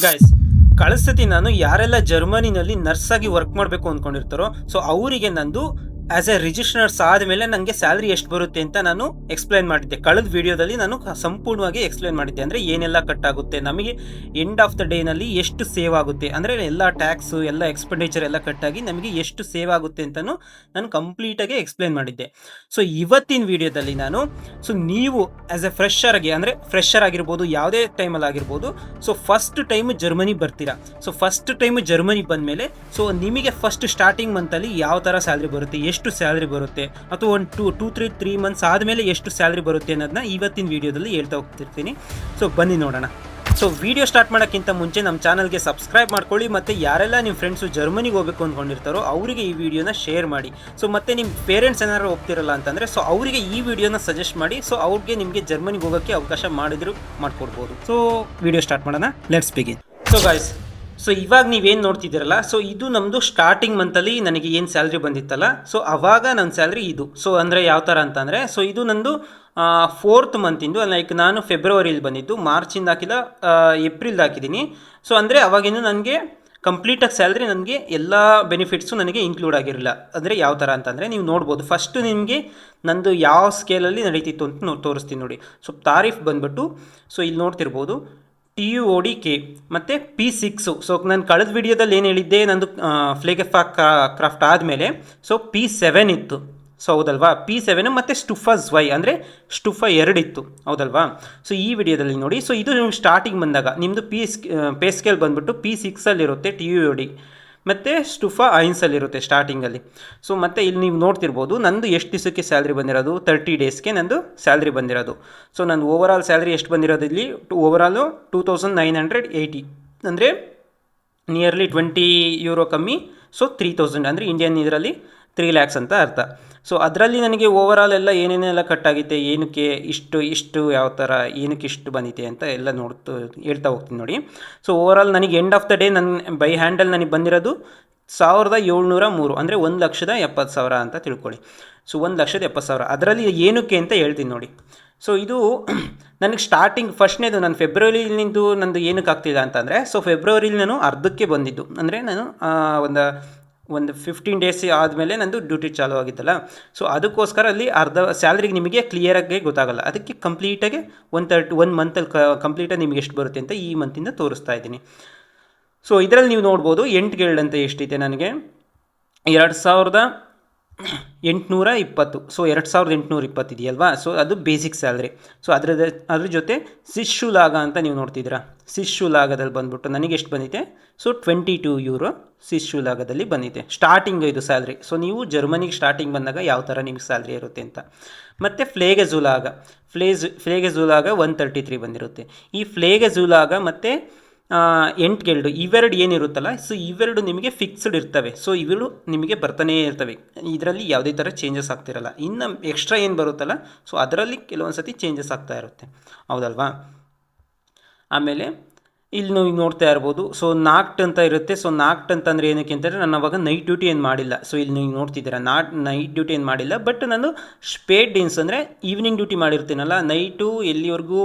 Guys, ಕಳೆದ ಸತಿ ನಾನು ಯಾರೆಲ್ಲ ಜರ್ಮನಿನಲ್ಲಿ ನರ್ಸ್ ಆಗಿ ವರ್ಕ್ ಮಾಡಬೇಕು ಅಂದ್ಕೊಂಡಿರ್ತಾರೋ ಸೊ ಅವರಿಗೆ ನಂದು ಆಸ್ ಎ ರಿಜಿಸ್ಟ್ರರ್ಸ್ ಆದಮೇಲೆ ನನಗೆ ಸ್ಯಾಲ್ರಿ ಎಷ್ಟು ಬರುತ್ತೆ ಅಂತ ನಾನು ಎಕ್ಸ್ಪ್ಲೈನ್ ಮಾಡಿದ್ದೆ. ಕಳೆದ ವಿಡಿಯೋದಲ್ಲಿ ನಾನು ಸಂಪೂರ್ಣವಾಗಿ ಎಕ್ಸ್ಪ್ಲೈನ್ ಮಾಡಿದ್ದೆ. ಅಂದರೆ ಏನೆಲ್ಲ ಕಟ್ ಆಗುತ್ತೆ, ನಮಗೆ ಎಂಡ್ ಆಫ್ ದ ಡೇನಲ್ಲಿ ಎಷ್ಟು ಸೇವ್ ಆಗುತ್ತೆ, ಅಂದರೆ ಎಲ್ಲ ಟ್ಯಾಕ್ಸು ಎಲ್ಲ ಎಕ್ಸ್ಪೆಂಡಿಚರ್ ಎಲ್ಲ ಕಟ್ಟಾಗಿ ನಮಗೆ ಎಷ್ಟು ಸೇವ್ ಆಗುತ್ತೆ ಅಂತಲೂ ನಾನು ಕಂಪ್ಲೀಟಾಗಿ ಎಕ್ಸ್ಪ್ಲೈನ್ ಮಾಡಿದ್ದೆ. ಸೊ ಇವತ್ತಿನ ವಿಡಿಯೋದಲ್ಲಿ ನಾನು ನೀವು ಆಸ್ ಎ ಫ್ರೆಶರ್ಗೆ, ಅಂದರೆ ಫ್ರೆಶರ್ ಆಗಿರ್ಬೋದು, ಯಾವುದೇ ಟೈಮಲ್ಲಿ ಆಗಿರ್ಬೋದು, ಸೊ ಫಸ್ಟ್ ಟೈಮ್ ಜರ್ಮನಿ ಬರ್ತೀರಾ. ಸೊ ಫಸ್ಟ್ ಟೈಮ್ ಜರ್ಮನಿ ಬಂದಮೇಲೆ ಸೊ ನಿಮಗೆ ಫಸ್ಟ್ ಸ್ಟಾರ್ಟಿಂಗ್ ಮಂತಲ್ಲಿ ಯಾವ ಥರ ಸ್ಯಾಲ್ರಿ ಬರುತ್ತೆ, ಎಷ್ಟು ಸ್ಯಾಲ್ರಿ ಬರುತ್ತೆ, ಅಥವಾ ಒಂದು ಟೂ ತ್ರೀ ಮಂತ್ಸ್ ಆದಮೇಲೆ ಎಷ್ಟು ಸ್ಯಾಲ್ರಿ ಬರುತ್ತೆ ಅನ್ನೋದನ್ನ ಇವತ್ತಿನ ವೀಡಿಯೋದಲ್ಲಿ ಹೇಳ್ತಾ ಹೋಗ್ತಿರ್ತೀನಿ. ಸೊ ಬನ್ನಿ ನೋಡೋಣ. ಸೊ ವಿಡಿಯೋ ಸ್ಟಾರ್ಟ್ ಮಾಡೋಕ್ಕಿಂತ ಮುಂಚೆ ನಮ್ಮ ಚಾನಲ್ಗೆ ಸಬ್ಸ್ಕ್ರೈಬ್ ಮಾಡ್ಕೊಳ್ಳಿ, ಮತ್ತು ಯಾರೆಲ್ಲ ನಿಮ್ಮ ಫ್ರೆಂಡ್ಸು ಜರ್ಮನಿಗೆ ಹೋಗಬೇಕು ಅಂದ್ಕೊಂಡಿರ್ತಾರೋ ಅವರಿಗೆ ಈ ವಿಡಿಯೋನ ಶೇರ್ ಮಾಡಿ. ಸೊ ಮತ್ತು ನಿಮ್ಮ ಪೇರೆಂಟ್ಸ್ ಏನಾದ್ರು ಹೋಗ್ತಿರಲ್ಲ ಅಂತಂದರೆ ಸೊ ಅವರಿಗೆ ಈ ವಿಡಿಯೋನ ಸಜೆಸ್ಟ್ ಮಾಡಿ, ಸೊ ಅವ್ರಿಗೆ ನಿಮಗೆ ಜರ್ಮನಿಗೆ ಹೋಗೋಕ್ಕೆ ಅವಕಾಶ ಮಾಡಿದ್ರು ಮಾಡಿಕೊಡ್ಬೋದು. ಸೊ ವಿಡಿಯೋ ಸ್ಟಾರ್ಟ್ ಮಾಡೋಣ, let's begin. So guys, so ಇವಾಗ ನೀವೇನು ನೋಡ್ತಿದ್ದೀರಲ್ಲ, ಸೊ ಇದು ನಮ್ಮದು ಸ್ಟಾರ್ಟಿಂಗ್ ಮಂತಲ್ಲಿ ನನಗೆ ಏನು ಸ್ಯಾಲ್ರಿ ಬಂದಿತ್ತಲ್ಲ, ಸೊ ಅವಾಗ ನನ್ನ ಸ್ಯಾಲ್ರಿ ಇದು. ಸೊ ಅಂದರೆ ಯಾವ ಥರ ಅಂತಂದರೆ, ಸೊ ಇದು ನಂದು 4th ಮಂತಿಂದು, ಲೈಕ್ ನಾನು ಫೆಬ್ರವರಿಲಿ ಬಂದಿದ್ದು, ಮಾರ್ಚಿಂದ ಹಾಕಿಲ್ಲ, ಏಪ್ರಿಲ್ದು ಹಾಕಿದ್ದೀನಿ. ಸೊ ಅಂದರೆ ಅವಾಗಿನ್ನೂ ನನಗೆ ಕಂಪ್ಲೀಟಾಗಿ ಸ್ಯಾಲ್ರಿ ನನಗೆ ಎಲ್ಲ ಬೆನಿಫಿಟ್ಸು ನನಗೆ ಇನ್ಕ್ಲೂಡ್ ಆಗಿರಲಿಲ್ಲ. ಅಂದರೆ ಯಾವ ಥರ ಅಂತಂದರೆ ನೀವು ನೋಡ್ಬೋದು. ಫಸ್ಟು ನಿಮಗೆ ನಂದು ಯಾವ ಸ್ಕೇಲಲ್ಲಿ ನಡೀತಿತ್ತು ಅಂತ ತೋರಿಸ್ತೀನಿ ನೋಡಿ. ಸೊ ತಾರೀಫ್ ಬಂದುಬಿಟ್ಟು, ಸೊ ಇಲ್ಲಿ ನೋಡ್ತಿರ್ಬೋದು TUODK ಮತ್ತು P6. ಸೊ ನಾನು ಕಳೆದ ವಿಡಿಯೋದಲ್ಲಿ ಏನು ಹೇಳಿದ್ದೆ, ನಂದು ಫ್ಲೇಗೆಫಾ ಕ್ರಾಫ್ಟ್ ಆದಮೇಲೆ ಸೊ P7 ಇತ್ತು. ಸೊ ಹೌದಲ್ವಾ, P7 ಮತ್ತು ಸ್ಟುಫಾ ಝ್ವೈ ಅಂದರೆ ಸ್ಟುಫಾ 2 ಇತ್ತು, ಹೌದಲ್ವಾ. ಸೊ ಈ ವಿಡಿಯೋದಲ್ಲಿ ನೋಡಿ. ಸೊ ಇದು ನಿಮ್ಗೆ ಸ್ಟಾರ್ಟಿಂಗ್ ಬಂದಾಗ ನಿಮ್ಮದು ಪೇ ಸ್ಕೇಲ್ ಬಂದುಬಿಟ್ಟು P6ಅಲ್ಲಿರುತ್ತೆ TUOD, ಮತ್ತು ಸ್ಟುಫಾ 1ಅಲ್ಲಿರುತ್ತೆ ಸ್ಟಾರ್ಟಿಂಗಲ್ಲಿ. ಸೊ ಮತ್ತು ಇಲ್ಲಿ ನೀವು ನೋಡ್ತಿರ್ಬೋದು ನಂದು ಎಷ್ಟು ದಿವಸಕ್ಕೆ ಸ್ಯಾಲ್ರಿ ಬಂದಿರೋದು, 30 ಡೇಸ್ಗೆ ನಂದು ಸ್ಯಾಲ್ರಿ ಬಂದಿರೋದು. ಸೊ ನಂದು ಓವರಾಲ್ ಸ್ಯಾಲ್ರಿ ಎಷ್ಟು ಬಂದಿರೋದು ಇಲ್ಲಿ, ಓವರಾಲು 2980, ಅಂದರೆ ನಿಯರ್ಲಿ €20 ಕಮ್ಮಿ. ಸೊ 3000 ಅಂದರೆ ಇಂಡಿಯನ್ ಇದರಲ್ಲಿ 3 lakhs ಅಂತ ಅರ್ಥ. ಸೊ ಅದರಲ್ಲಿ ನನಗೆ ಓವರಾಲ್ ಎಲ್ಲ ಏನೇನೆಲ್ಲ ಕಟ್ಟಾಗಿದೆ, ಏನಕ್ಕೆ ಇಷ್ಟು ಯಾವ ಥರ ಏನಕ್ಕೆ ಇಷ್ಟು ಬಂದಿದೆ ಅಂತ ಎಲ್ಲ ಹೇಳ್ತಾ ಹೋಗ್ತೀನಿ ನೋಡಿ. ಸೊ ಓವರಾಲ್ ನನಗೆ ಎಂಡ್ ಆಫ್ ದ ಡೇ ನನ್ನ ಬೈ ಹ್ಯಾಂಡಲ್ ನನಗೆ ಬಂದಿರೋದು 1703, ಅಂದರೆ 1,70,000 ಅಂತ ತಿಳ್ಕೊಳ್ಳಿ. ಸೊ 1,70,000 ಅದರಲ್ಲಿ ಏನಕ್ಕೆ ಅಂತ ಹೇಳ್ತೀನಿ ನೋಡಿ. ಸೊ ಇದು ನನಗೆ ಸ್ಟಾರ್ಟಿಂಗ್ ಫಸ್ಟ್ನೇದು ನಾನು ಫೆಬ್ರವರಿಲಿಂದು ನಂದು ಏನಕ್ಕೆ ಆಗ್ತಿಲ್ಲ ಅಂತಂದರೆ, ಸೊ ಫೆಬ್ರವರಿಲಿ ನಾನು ಅರ್ಧಕ್ಕೆ ಬಂದಿದ್ದು, ಅಂದರೆ ನಾನು ಒಂದು 15 ಡೇಸ್ ಆದಮೇಲೆ ನಂದು ಡ್ಯೂಟಿ ಚಾಲೂ ಆಗಿದ್ದಲ್ಲ. ಸೊ ಅದಕ್ಕೋಸ್ಕರ ಅಲ್ಲಿ ಅರ್ಧ ಸ್ಯಾಲ್ರಿಗೆ ನಿಮಗೆ ಕ್ಲಿಯರಾಗಿ ಗೊತ್ತಾಗಲ್ಲ. ಅದಕ್ಕೆ ಕಂಪ್ಲೀಟಾಗಿ 1 ಮಂತಲ್ಲಿ ಕಂಪ್ಲೀಟಾಗಿ ನಿಮಗೆ ಎಷ್ಟು ಬರುತ್ತೆ ಅಂತ ಈ ಮಂತಿಂದ ತೋರಿಸ್ತಾ ಇದ್ದೀನಿ. ಸೊ ಇದರಲ್ಲಿ ನೀವು ನೋಡ್ಬೋದು 8 ಗಿಲ್ಡ್ ಅಂತ ಎಷ್ಟಿದೆ ನನಗೆ, 2,820. ಸೊ 2,820 ಇದೆಯಲ್ವಾ. ಸೊ ಅದು ಬೇಸಿಕ್ ಸ್ಯಾಲ್ರಿ. ಸೊ ಅದ್ರ ಜೊತೆ ಸಿಶುಲಾಗ ಅಂತ ನೀವು ನೋಡ್ತಿದ್ದೀರಾ. ಸಿಶುಲಾಗದಲ್ಲಿ ಬಂದ್ಬಿಟ್ಟು ನನಗೆ ಎಷ್ಟು ಬಂದಿದೆ, ಸೊ €22 ಸಿಶುಲಾಗದಲ್ಲಿ ಬಂದಿದೆ. ಸ್ಟಾರ್ಟಿಂಗ್ ಇದು ಸ್ಯಾಲ್ರಿ. ಸೊ ನೀವು ಜರ್ಮನಿಗೆ ಸ್ಟಾರ್ಟಿಂಗ್ ಬಂದಾಗ ಯಾವ ಥರ ನಿಮ್ಗೆ ಸ್ಯಾಲ್ರಿ ಇರುತ್ತೆ ಅಂತ. ಮತ್ತು ಫ್ಲೇಗೆಜುಲಾಗ 133 ಬಂದಿರುತ್ತೆ. ಈ ಫ್ಲೇಗೆಜುಲಾಗ ಮತ್ತು 8 ಗಿಲ್ಡು ಇವೆರಡು ಏನಿರುತ್ತಲ್ಲ, ಸೊ ಇವೆರಡು ನಿಮಗೆ ಫಿಕ್ಸ್ಡ್ ಇರ್ತವೆ. ಸೊ ಇವೆರಡು ನಿಮಗೆ ಬರ್ತಾನೇ ಇರ್ತವೆ, ಇದರಲ್ಲಿ ಯಾವುದೇ ಥರ ಚೇಂಜಸ್ ಆಗ್ತಿರಲ್ಲ. ಇನ್ನು ಎಕ್ಸ್ಟ್ರಾ ಏನು ಬರುತ್ತಲ್ಲ, ಸೊ ಅದರಲ್ಲಿ ಕೆಲವೊಂದು ಸತಿ ಚೇಂಜಸ್ ಆಗ್ತಾ ಇರುತ್ತೆ, ಹೌದಲ್ವಾ. ಆಮೇಲೆ ಇಲ್ಲಿ ನೀವು ನೋಡ್ತಾ ಇರ್ಬೋದು. ಸೊ ನಾಕ್ಟ್ ಅಂತ ಇರುತ್ತೆ. ಸೊ ನಾಕ್ಟ್ ಅಂತಂದರೆ ಏನಕ್ಕೆ ಅಂತಂದರೆ, ನಾನು ಅವಾಗ ನೈಟ್ ಡ್ಯೂಟಿ ಏನು ಮಾಡಿಲ್ಲ. ಸೊ ಇಲ್ಲಿ ನೀವು ನೋಡ್ತಿದ್ದೀರಾ ನೈಟ್ ಡ್ಯೂಟಿ ಏನು ಮಾಡಿಲ್ಲ, ಬಟ್ ನಾನು ಸ್ಪೇಡ್ ಡೇಸ್ ಅಂದರೆ ಈವ್ನಿಂಗ್ ಡ್ಯೂಟಿ ಮಾಡಿರ್ತೀನಲ್ಲ, ನೈಟು ಎಲ್ಲಿವರೆಗೂ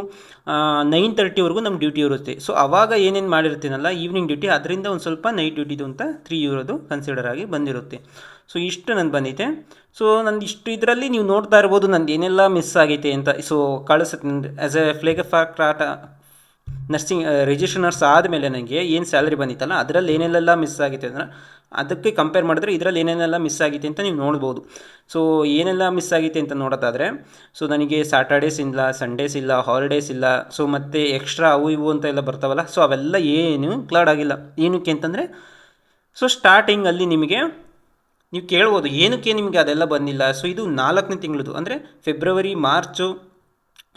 9:30ವರೆಗೂ ನಮ್ಮ ಡ್ಯೂಟಿ ಇರುತ್ತೆ. ಸೊ ಅವಾಗ ಏನೇನು ಮಾಡಿರ್ತೀನಲ್ಲ ಈವ್ನಿಂಗ್ ಡ್ಯೂಟಿ, ಅದರಿಂದ ಒಂದು ಸ್ವಲ್ಪ ನೈಟ್ ಡ್ಯೂಟಿದು ಅಂತ €3 ಕನ್ಸಿಡರ್ ಆಗಿ ಬಂದಿರುತ್ತೆ. ಸೊ ಇಷ್ಟು ನಾನು ಬಂದಿದೆ. ಸೊ ನಂದು ಇಷ್ಟು ಇದರಲ್ಲಿ ನೀವು ನೋಡ್ತಾ ಇರ್ಬೋದು ನಂದು ಏನೆಲ್ಲ ಮಿಸ್ ಆಗೈತೆ ಅಂತ. ಸೊ ಕಳಿಸುತ್ತೆ ಆ್ಯಸ್ ಎ ಫ್ಲೇಗೆಫಾಕ್ರಾಟ ನರ್ಸಿಂಗ್ ರಿಜಿಸ್ಟರ್ ನರ್ಸ್ ಆದಮೇಲೆ ನನಗೆ ಏನು ಸ್ಯಾಲ್ರಿ ಬಂದಿತ್ತಲ್ಲ, ಅದರಲ್ಲಿ ಏನೆಲ್ಲ ಮಿಸ್ ಆಗಿತ್ತು ಅಂದರೆ ಅದಕ್ಕೆ ಕಂಪೇರ್ ಮಾಡಿದ್ರೆ ಇದರಲ್ಲಿ ಏನೇನೆಲ್ಲ ಮಿಸ್ ಆಗಿದೆ ಅಂತ ನೀವು ನೋಡ್ಬೋದು. ಸೊ ಏನೆಲ್ಲ ಮಿಸ್ ಆಗಿದೆ ಅಂತ ನೋಡೋದಾದರೆ, ಸೊ ನನಗೆ ಸ್ಯಾಟರ್ಡೇಸ್ ಇಲ್ಲ, ಸಂಡೇಸ್ ಇಲ್ಲ, ಹಾಲಿಡೇಸ್ ಇಲ್ಲ. ಸೊ ಮತ್ತು ಎಕ್ಸ್ಟ್ರಾ ಅವು ಇವು ಅಂತ ಎಲ್ಲ ಬರ್ತಾವಲ್ಲ, ಸೊ ಅವೆಲ್ಲ ಏನು ಇನ್ಕ್ಲೂಡ್ ಆಗಿಲ್ಲ. ಏನಕ್ಕೆ ಅಂತಂದರೆ, ಸೊ ಸ್ಟಾರ್ಟಿಂಗಲ್ಲಿ ನಿಮಗೆ ನೀವು ಕೇಳ್ಬೋದು ಏನಕ್ಕೆ ನಿಮಗೆ ಅದೆಲ್ಲ ಬಂದಿಲ್ಲ. ಸೊ ಇದು 4ನೇ ತಿಂಗಳದು, ಅಂದರೆ ಫೆಬ್ರವರಿ, ಮಾರ್ಚು,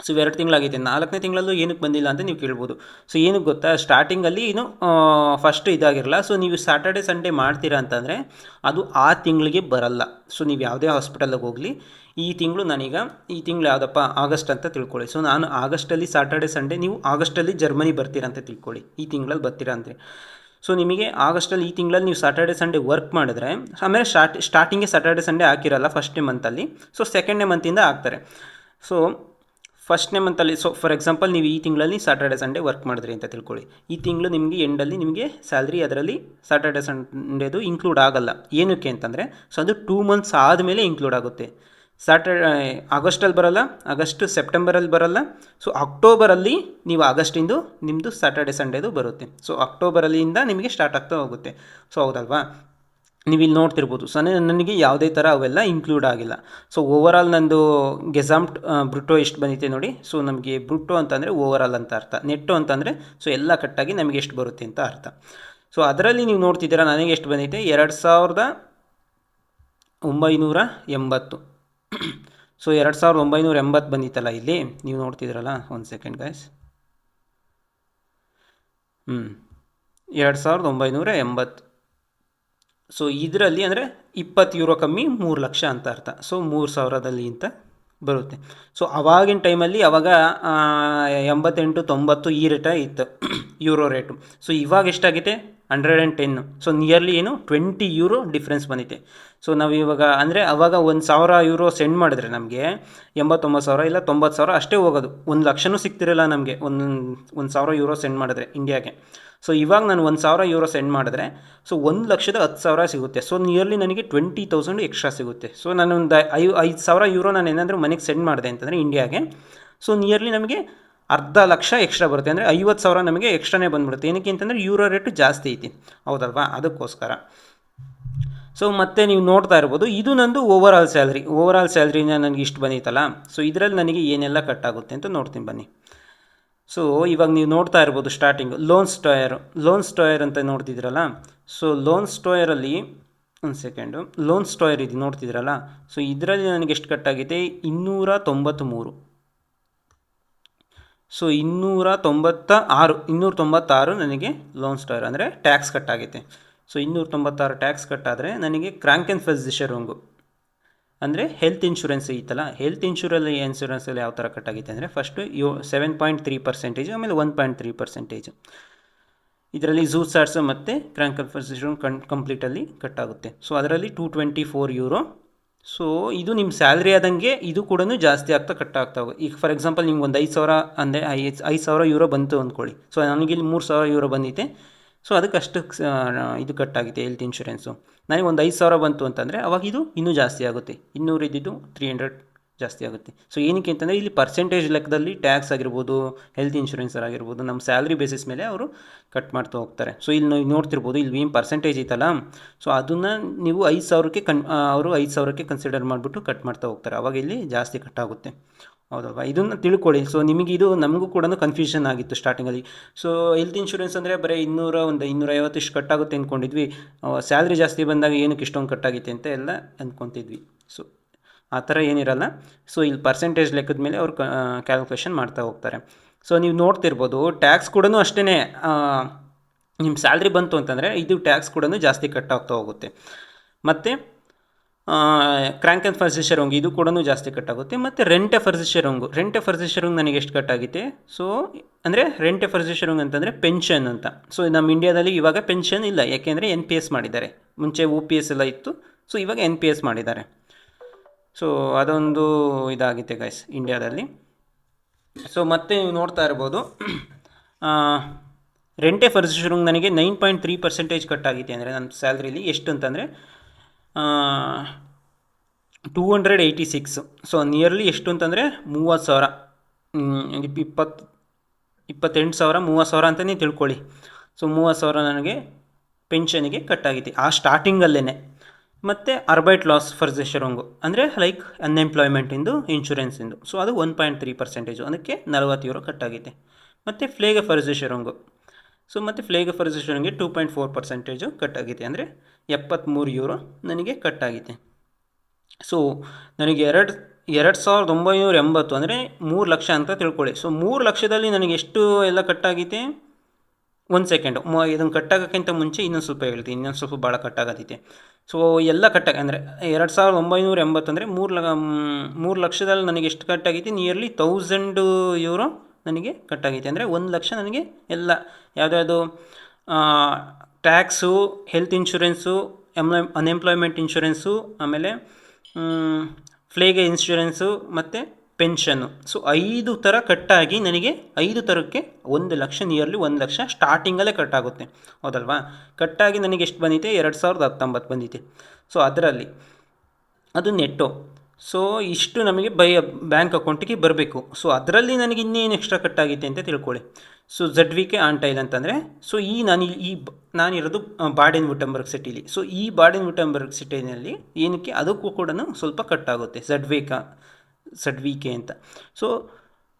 ಸೊ 2 ತಿಂಗಳಾಗಿದೆ. 4ನೇ ತಿಂಗಳಲ್ಲೂ ಏನಕ್ಕೆ ಬಂದಿಲ್ಲ ಅಂತ ನೀವು ಕೇಳ್ಬೋದು. ಸೊ ಏನಕ್ಕೆ ಗೊತ್ತಾ, ಸ್ಟಾರ್ಟಿಂಗಲ್ಲಿ ಏನು ಫಸ್ಟ್ ಇದಾಗಿರಲ್ಲ. ಸೊ ನೀವು ಸ್ಯಾಟರ್ಡೆ ಸಂಡೇ ಮಾಡ್ತೀರಾ ಅಂತಂದರೆ ಅದು ಆ ತಿಂಗಳಿಗೆ ಬರಲ್ಲ. ಸೊ ನೀವು ಯಾವುದೇ ಹಾಸ್ಪಿಟಲ್ಗೆ ಹೋಗಲಿ, ಈ ತಿಂಗಳು ಯಾವುದಪ್ಪ, ಆಗಸ್ಟ್ ಅಂತ ತಿಳ್ಕೊಳ್ಳಿ. ಸೊ ನಾನು ಆಗಸ್ಟಲ್ಲಿ ಸ್ಯಾಟರ್ಡೆ ಸಂಡೇ, ನೀವು ಆಗಸ್ಟಲ್ಲಿ ಜರ್ಮನಿ ಬರ್ತೀರಾ ಅಂತ ತಿಳ್ಕೊಳ್ಳಿ, ಈ ತಿಂಗಳಲ್ಲಿ ಬರ್ತೀರಾ ಅಂದರೆ. ಸೊ ನಿಮಗೆ ಆಗಸ್ಟಲ್ಲಿ ಈ ತಿಂಗಳಲ್ಲಿ ನೀವು ಸ್ಯಾಟರ್ಡೆ ಸಂಡೇ ವರ್ಕ್ ಮಾಡಿದ್ರೆ, ಆಮೇಲೆ ಸ್ಟಾರ್ಟಿಂಗ್ಗೆ ಸ್ಯಾಟರ್ಡೆ ಸಂಡೇ ಹಾಕಿರಲ್ಲ ಫಸ್ಟ್ನೇ ಮಂತಲ್ಲಿ, ಸೊ ಸೆಕೆಂಡ್ನೇ ಮಂತಿಂದ ಹಾಕ್ತಾರೆ. ಸೊ ಫಸ್ಟ್ನೇ ಮಂತಲ್ಲಿ ಸೊ ಫಾರ್ ಎಕ್ಸಾಂಪಲ್ ನೀವು ಈ ತಿಂಗಳಲ್ಲಿ ಸ್ಯಾಟರ್ಡೆ ಸಂಡೇ ವರ್ಕ್ ಮಾಡಿದ್ರಿ ಅಂತ ತಿಳ್ಕೊಳ್ಳಿ. ಈ ತಿಂಗಳು ನಿಮಗೆ ಎಂಡಲ್ಲಿ ನಿಮಗೆ ಸ್ಯಾಲ್ರಿ ಅದರಲ್ಲಿ ಸ್ಯಾಟರ್ಡೆ ಸಂಡೇದು ಇನ್ಕ್ಲೂಡ್ ಆಗಲ್ಲ. ಏನಕ್ಕೆ ಅಂತಂದರೆ ಸೊ ಅದು 2 ಮಂತ್ಸ್ ಆದಮೇಲೆ ಇನ್ಕ್ಲೂಡ್ ಆಗುತ್ತೆ. ಆಗಸ್ಟಲ್ಲಿ ಬರೋಲ್ಲ, ಆಗಸ್ಟ್ ಸೆಪ್ಟೆಂಬರಲ್ಲಿ ಬರೋಲ್ಲ. ಸೊ ಅಕ್ಟೋಬರಲ್ಲಿ ನೀವು ಆಗಸ್ಟಿಂದು ನಿಮ್ಮದು ಸ್ಯಾಟರ್ಡೆ ಸಂಡೇದು ಬರುತ್ತೆ. ಸೊ ಅಕ್ಟೋಬರಲ್ಲಿಂದ ನಿಮಗೆ ಸ್ಟಾರ್ಟ್ ಆಗ್ತಾ ಹೋಗುತ್ತೆ. ಸೊ ಹೌದಲ್ವಾ, ನೀವು ಇಲ್ಲಿ ನೋಡ್ತಿರ್ಬೋದು. ಸೊ ನನಗೆ ಯಾವುದೇ ಥರ ಅವೆಲ್ಲ ಇನ್ಕ್ಲೂಡ್ ಆಗಿಲ್ಲ. ಸೊ ಓವರಾಲ್ ನಂದು ಗೆಸಾಮ್ಟ್ ಬ್ರುಟೋ ಎಷ್ಟು ಬಂದಿದೆ ನೋಡಿ. ಸೊ ನಮಗೆ ಬ್ರುಟೋ ಅಂತಂದರೆ ಓವರಾಲ್ ಅಂತ ಅರ್ಥ, ನೆಟ್ಟು ಅಂತಂದರೆ ಸೊ ಎಲ್ಲ ಕಟ್ಟಾಗಿ ನಮಗೆ ಎಷ್ಟು ಬರುತ್ತೆ ಅಂತ ಅರ್ಥ. ಸೊ ಅದರಲ್ಲಿ ನೀವು ನೋಡ್ತಿದ್ದೀರಾ ನನಗೆ ಎಷ್ಟು ಬಂದಿದೆ, 2980. ಸೊ 2980 ಬಂದಿತ್ತಲ್ಲ ಇಲ್ಲಿ ನೀವು ನೋಡ್ತಿದ್ದೀರಲ್ಲ. ಒಂದು ಸೆಕೆಂಡ್ ಗೈಸ್. 2980. ಸೊ ಇದರಲ್ಲಿ ಅಂದರೆ 20 ಯೂರೋ ಕಮ್ಮಿ 3 ಲಕ್ಷ ಅಂತ ಅರ್ಥ. ಸೊ 3000ದಲ್ಲಿ ಅಂತ ಬರುತ್ತೆ. ಸೊ ಅವಾಗಿನ ಟೈಮಲ್ಲಿ ಅವಾಗ 88-90 ಈ ರೇಟ ಇತ್ತು ಯೂರೋ ರೇಟು. ಸೊ ಇವಾಗ ಎಷ್ಟಾಗಿದೆ 110. ಸೊ ನಿಯರ್ಲಿ ಏನು 20 ಯೂರೋ ಡಿಫ್ರೆನ್ಸ್ ಬಂದಿದೆ. ಸೊ ನಾವು ಇವಾಗ ಅಂದರೆ ಅವಾಗ 1000 ಯೂರೋ ಸೆಂಡ್ ಮಾಡಿದ್ರೆ ನಮಗೆ 89,000 ಇಲ್ಲ 90,000 ಅಷ್ಟೇ ಹೋಗೋದು. 1 ಲಕ್ಷನೂ ಸಿಗ್ತಿರಲ್ಲ ನಮಗೆ 1,000 ಯೂರೋ ಸೆಂಡ್ ಮಾಡಿದ್ರೆ ಇಂಡಿಯಾಗೆ. ಸೊ ಇವಾಗ ನಾನು 1,000 ಯೂರೋ ಸೆಂಡ್ ಮಾಡಿದ್ರೆ ಸೊ 1,10,000 ಸಿಗುತ್ತೆ. ಸೊ ನಿಯರ್ಲಿ ನನಗೆ 20,000 ಎಕ್ಸ್ಟ್ರಾ ಸಿಗುತ್ತೆ. ಸೊ ನಾನು ಒಂದು 5,000 ಯೂರೋ ನಾನು ಏನಾದರೂ ಮನೆಗೆ ಸೆಂಡ್ ಮಾಡಿದೆ ಅಂತಂದರೆ ಇಂಡಿಯಾಗೆ, ಸೊ ನಿಯರ್ಲಿ ನಮಗೆ 1,00,000 ಎಕ್ಸ್ಟ್ರಾ ಬರುತ್ತೆ. ಅಂದರೆ 50,000 ನಮಗೆ ಎಕ್ಸ್ಟ್ರಾನೇ ಬಂದುಬಿಡುತ್ತೆ. ಏನಕ್ಕೆ ಅಂತಂದರೆ ಯೂರೋ ರೇಟು ಜಾಸ್ತಿ ಐತಿ, ಹೌದಲ್ವಾ, ಅದಕ್ಕೋಸ್ಕರ. ಸೊ ಮತ್ತೆ ನೀವು ನೋಡ್ತಾ ಇರ್ಬೋದು, ಇದು ನಂದು ಓವರಾಲ್ ಸ್ಯಾಲ್ರಿನ ನನಗೆ ಇಷ್ಟು ಬಂದಿತ್ತಲ್ಲ. ಸೊ ಇದರಲ್ಲಿ ನನಗೆ ಏನೆಲ್ಲ ಕಟ್ಟಾಗುತ್ತೆ ಅಂತ ನೋಡ್ತೀನಿ ಬನ್ನಿ. ಸೊ ಇವಾಗ ನೀವು ನೋಡ್ತಾ ಇರ್ಬೋದು ಸ್ಟಾರ್ಟಿಂಗು ಲೋನ್ ಸ್ಟೋಯರ್ ಅಂತ ನೋಡ್ತಿದ್ದೀರಲ್ಲ. ಸೊ ಲೋನ್ ಸ್ಟೋಯರಲ್ಲಿ ಒಂದು ಸೆಕೆಂಡು, ಲೋನ್ ಸ್ಟೋಯರ್ ಇದು ನೋಡ್ತಿದ್ದೀರಲ್ಲ. ಸೊ ಇದರಲ್ಲಿ ನನಗೆ ಎಷ್ಟು ಕಟ್ಟಾಗಿದೆ, 293. ಸೊ 296 ನನಗೆ ಲೋನ್ ಸ್ಟೋಯರ್ ಅಂದರೆ ಟ್ಯಾಕ್ಸ್ ಕಟ್ಟಾಗಿದೆ. ಸೊ 296 ಟ್ಯಾಕ್ಸ್ ಕಟ್ಟಾದರೆ ನನಗೆ ಕ್ರ್ಯಾಂಕ್ ಆ್ಯಂಡ್ ಫಿಶರಿಂಗು ಅಂದರೆ ಹೆಲ್ತ್ ಇನ್ಶೂರೆನ್ಸ್ ಐತಲ್ಲ, ಹೆಲ್ತ್ ಇನ್ಶೂರೆನ್ಸಲ್ಲಿ ಯಾವ ಥರ ಕಟ್ಟಾಗಿದೆ ಅಂದರೆ ಫಸ್ಟು 7.3%, ಆಮೇಲೆ 1.3%. ಇದರಲ್ಲಿ ಝೂ ಸ್ಟಾರ್ಸ್ ಮತ್ತು ಕ್ರ್ಯಾಂಕ್ ಆ್ಯಂಡ್ ಫಿಶರಿಂಗ್ ಕಂಪ್ಲೀಟಲ್ಲಿ ಕಟ್ಟಾಗುತ್ತೆ. ಸೊ ಅದರಲ್ಲಿ 224 ಯೂರೋ. ಸೊ ಇದು ನಿಮ್ಮ ಸ್ಯಾಲ್ರಿ ಆದಂಗೆ ಇದು ಕೂಡ ಜಾಸ್ತಿ ಆಗ್ತಾ ಕಟ್ಟಾಗ್ತಾ ಹೋಗುತ್ತೆ. ಈಗ ಫಾರ್ ಎಕ್ಸಾಂಪಲ್ ನಿಮ್ಗೆ ಒಂದು 5,000 ಅಂದರೆ 5,000 ಯೂರೋ ಬಂತು ಅಂದ್ಕೊಳ್ಳಿ. ಸೊ ನನಗಿಲ್ಲಿ 3,000 ಯೂರೋ ಬಂದಿದೆ. ಸೊ ಅದಕ್ಕೆ ಅಷ್ಟು ಇದು ಕಟ್ಟಾಗಿದೆ ಹೆಲ್ತ್ ಇನ್ಶೂರೆನ್ಸು. ನನಗೆ ಒಂದು 5,000 ಬಂತು ಅಂತಂದರೆ ಅವಾಗ ಇದು ಇನ್ನೂ ಜಾಸ್ತಿ ಆಗುತ್ತೆ. 200 ಇದ್ದಿದ್ದು 300 ಜಾಸ್ತಿ ಆಗುತ್ತೆ. ಸೊ ಏನಕ್ಕೆ ಅಂತಂದರೆ ಇಲ್ಲಿ ಪರ್ಸೆಂಟೇಜ್ ಲೆಕ್ಕದಲ್ಲಿ ಟ್ಯಾಕ್ಸ್ ಆಗಿರ್ಬೋದು, ಹೆಲ್ತ್ ಇನ್ಶೂರೆನ್ಸ್ ಆಗಿರ್ಬೋದು, ನಮ್ಮ ಸ್ಯಾಲ್ರಿ ಬೇಸಿಸ್ ಮೇಲೆ ಅವರು ಕಟ್ ಮಾಡ್ತಾ ಹೋಗ್ತಾರೆ. ಸೊ ಇಲ್ಲಿ ನೀವು ನೋಡ್ತಿರ್ಬೋದು, ಇಲ್ಲಿ ಏನು ಪರ್ಸೆಂಟೇಜ್ ಐತಲ್ಲ, ಸೊ ಅದನ್ನು ನೀವು 5,000ಕ್ಕೆ ಅವರು 5,000ಕ್ಕೆ ಕನ್ಸಿಡರ್ ಮಾಡಿಬಿಟ್ಟು ಕಟ್ ಮಾಡ್ತಾ ಹೋಗ್ತಾರೆ. ಅವಾಗ ಇಲ್ಲಿ ಜಾಸ್ತಿ ಕಟ್ಟಾಗುತ್ತೆ, ಹೌದಲ್ವಾ, ಇದನ್ನು ತಿಳ್ಕೊಳ್ಳಿ. ಸೊ ನಿಮಗೆ ಇದು ನಮಗೂ ಕೂಡ ಕನ್ಫ್ಯೂಷನ್ ಆಗಿತ್ತು ಸ್ಟಾರ್ಟಿಂಗಲ್ಲಿ. ಸೊ ಹೆಲ್ತ್ ಇನ್ಶೂರೆನ್ಸ್ ಅಂದರೆ ಬರೀ 250 ಇಷ್ಟು ಕಟ್ಟಾಗುತ್ತೆ ಅಂದ್ಕೊಂಡಿದ್ವಿ. ಸ್ಯಾಲ್ರಿ ಜಾಸ್ತಿ ಬಂದಾಗ ಏನಕ್ಕೆ ಇಷ್ಟೊಂದು ಕಟ್ಟಾಗುತ್ತೆ ಅಂತ ಎಲ್ಲ ಅಂದ್ಕೊತಿದ್ವಿ. ಸೊ ಆ ಥರ ಏನಿರಲ್ಲ. ಸೊ ಇಲ್ಲಿ ಪರ್ಸೆಂಟೇಜ್ ಲೆಕ್ಕದ ಮೇಲೆ ಅವರು ಕ್ಯಾಲ್ಕುಲೇಷನ್ ಮಾಡ್ತಾ ಹೋಗ್ತಾರೆ. ಸೊ ನೀವು ನೋಡ್ತಿರ್ಬೋದು ಟ್ಯಾಕ್ಸ್ ಕೂಡ ಅಷ್ಟೇ, ನಿಮ್ಮ ಸ್ಯಾಲ್ರಿ ಬಂತು ಅಂತಂದರೆ ಇದು ಟ್ಯಾಕ್ಸ್ ಕೂಡ ಜಾಸ್ತಿ ಕಟ್ಟಾಗ್ತಾ ಹೋಗುತ್ತೆ. ಮತ್ತು ಕ್ರ್ಯಾಂಕ್ ಆ್ಯಂಡ್ ಫಿಶರಿಂಗ್ ಇದು ಕೂಡ ಜಾಸ್ತಿ ಕಟ್ಟಾಗುತ್ತೆ. ಮತ್ತು ರೆಂಟ್ ಎ ಫರ್ನಿಚರಿಂಗ್ ನನಗೆ ಎಷ್ಟು ಕಟ್ಟಾಗಿದೆ. ಸೊ ಅಂದರೆ ರೆಂಟ್ ಎ ಫರ್ನಿಚರಿಂಗ್ ಅಂತಂದರೆ ಪೆನ್ಷನ್ ಅಂತ. ಸೊ ನಮ್ಮ ಇಂಡಿಯಾದಲ್ಲಿ ಇವಾಗ ಪೆನ್ಷನ್ ಇಲ್ಲ, ಯಾಕೆಂದರೆ NPS ಮಾಡಿದ್ದಾರೆ. ಮುಂಚೆ OPS ಎಲ್ಲ ಇತ್ತು, ಸೊ ಇವಾಗ NPS ಮಾಡಿದ್ದಾರೆ. ಸೊ ಅದೊಂದು ಇದಾಗಿದೆ ಗೈಸ್ ಇಂಡಿಯಾದಲ್ಲಿ. ಸೊ ಮತ್ತೆ ನೀವು ನೋಡ್ತಾ ಇರ್ಬೋದು ರೆಂಟ್ ಎ ಫರ್ನಿಚರಿಂಗ್ ನನಗೆ 9.3% ಕಟ್ಟಾಗಿದೆ. ಅಂದರೆ ನನ್ನ ಸ್ಯಾಲ್ರಿಲಿ ಎಷ್ಟು ಅಂತಂದರೆ 286. ಸೊ ನಿಯರ್ಲಿ ಎಷ್ಟು ಅಂತಂದರೆ 30,000, 28,000 30,000 ಅಂತಲೇ ತಿಳ್ಕೊಳ್ಳಿ. ಸೊ 30,000 ನನಗೆ ಪೆನ್ಷನಿಗೆ ಕಟ್ಟಾಗಿದೆ ಆ ಸ್ಟಾರ್ಟಿಂಗಲ್ಲೇ. ಮತ್ತು ಅರ್ಬೈಟ್ ಲಾಸ್ ಫರ್ನಿಚರಿಂಗು ಅಂದರೆ ಲೈಕ್ ಅನ್ಎಂಪ್ಲಾಯ್ಮೆಂಟಿಂದು ಇನ್ಶೂರೆನ್ಸಿಂದು. ಸೊ ಅದು 1.3%, ಅದಕ್ಕೆ 40 ಯೂರೋ ಕಟ್ಟಾಗಿದೆ. ಮತ್ತು ಫ್ಲೇಗೆ ಫರ್ನಿಚರಿಂಗು. ಸೊ ಮತ್ತು ಫ್ಲೇಗೆ ಫರ್ನಿಚರಿಂಗ್ಗೆ 2.4% ಕಟ್ಟಾಗಿದೆ, ಅಂದರೆ 73 ಯೂರೋ ನನಗೆ ಕಟ್ಟಾಗಿದೆ. ಸೊ ನನಗೆ 2,980 ಅಂದರೆ 3 ಲಕ್ಷ ಅಂತ ತಿಳ್ಕೊಳ್ಳಿ. ಸೊ 3 ಲಕ್ಷದಲ್ಲಿ ನನಗೆ ಎಷ್ಟು ಎಲ್ಲ ಕಟ್ಟಾಗಿದೆ, ಒಂದು ಸೆಕೆಂಡು ಇದನ್ನು ಕಟ್ಟಾಗೋಕ್ಕಿಂತ ಮುಂಚೆ ಇನ್ನೊಂದು ಸ್ವಲ್ಪ ಹೇಳ್ತೀನಿ, ಇನ್ನೊಂದು ಸ್ವಲ್ಪ ಭಾಳ ಕಟ್ಟಾಗತ್ತೈತೆ. ಸೊ ಎಲ್ಲ ಕಟ್ಟಾಗ ಅಂದರೆ 2,980 ಅಂದರೆ 3 ಲಕ್ಷದಲ್ಲಿ ನನಗೆ ಎಷ್ಟು ಕಟ್ಟಾಗಿದೆ, ನಿಯರ್ಲಿ 1,000 ಯೂರೋ ನನಗೆ ಕಟ್ಟಾಗಿದೆ. ಅಂದರೆ 1 ಲಕ್ಷ ನನಗೆ ಎಲ್ಲ ಯಾವುದ್ಯಾವುದು tax, health insurance, unemployment insurance, ಆಮೇಲೆ ಫ್ಲೇಗೆ ಇನ್ಶೂರೆನ್ಸು ಮತ್ತು ಪೆನ್ಷನ್ನು. ಸೊ 5 ಥರ ಕಟ್ಟಾಗಿ ನನಗೆ 5 ಥರಕ್ಕೆ 1,00,000, ನಿಯರ್ಲಿ 1,00,000 ಸ್ಟಾರ್ಟಿಂಗಲ್ಲೇ ಕಟ್ಟಾಗುತ್ತೆ, ಹೌದಲ್ವಾ? ಕಟ್ಟಾಗಿ ನನಗೆ ಎಷ್ಟು ಬಂದಿದೆ? 2019 ಬಂದಿದೆ. ಸೊ ಅದರಲ್ಲಿ ಅದು ನೆಟ್ಟು. ಸೊ ಇಷ್ಟು ನಮಗೆ ಬ್ಯಾಂಕ್ ಅಕೌಂಟಿಗೆ ಬರಬೇಕು. ಸೊ ಅದರಲ್ಲಿ ನನಗೆ ಇನ್ನೇನು ಎಕ್ಸ್ಟ್ರಾ ಕಟ್ಟಾಗಿದೆ ಅಂತ ತಿಳ್ಕೊಳ್ಳಿ. ಸೊ ZVK ಆನ್ ಟೈಲ್ ಅಂತಂದರೆ, ಸೊ ನಾನಿರೋದು ಬಾಡೆನ್-ವ್ಯುರ್ಟೆಂಬರ್ಗ್ ಸಿಟಿಲಿ. ಸೊ ಈ ಬಾಡೆನ್-ವ್ಯುರ್ಟೆಂಬರ್ಗ್ ಸಿಟಿನಲ್ಲಿ ಏನಕ್ಕೆ ಅದಕ್ಕೂ ಕೂಡ ಸ್ವಲ್ಪ ಕಟ್ಟಾಗುತ್ತೆ, ZVK ಅಂತ. ಸೊ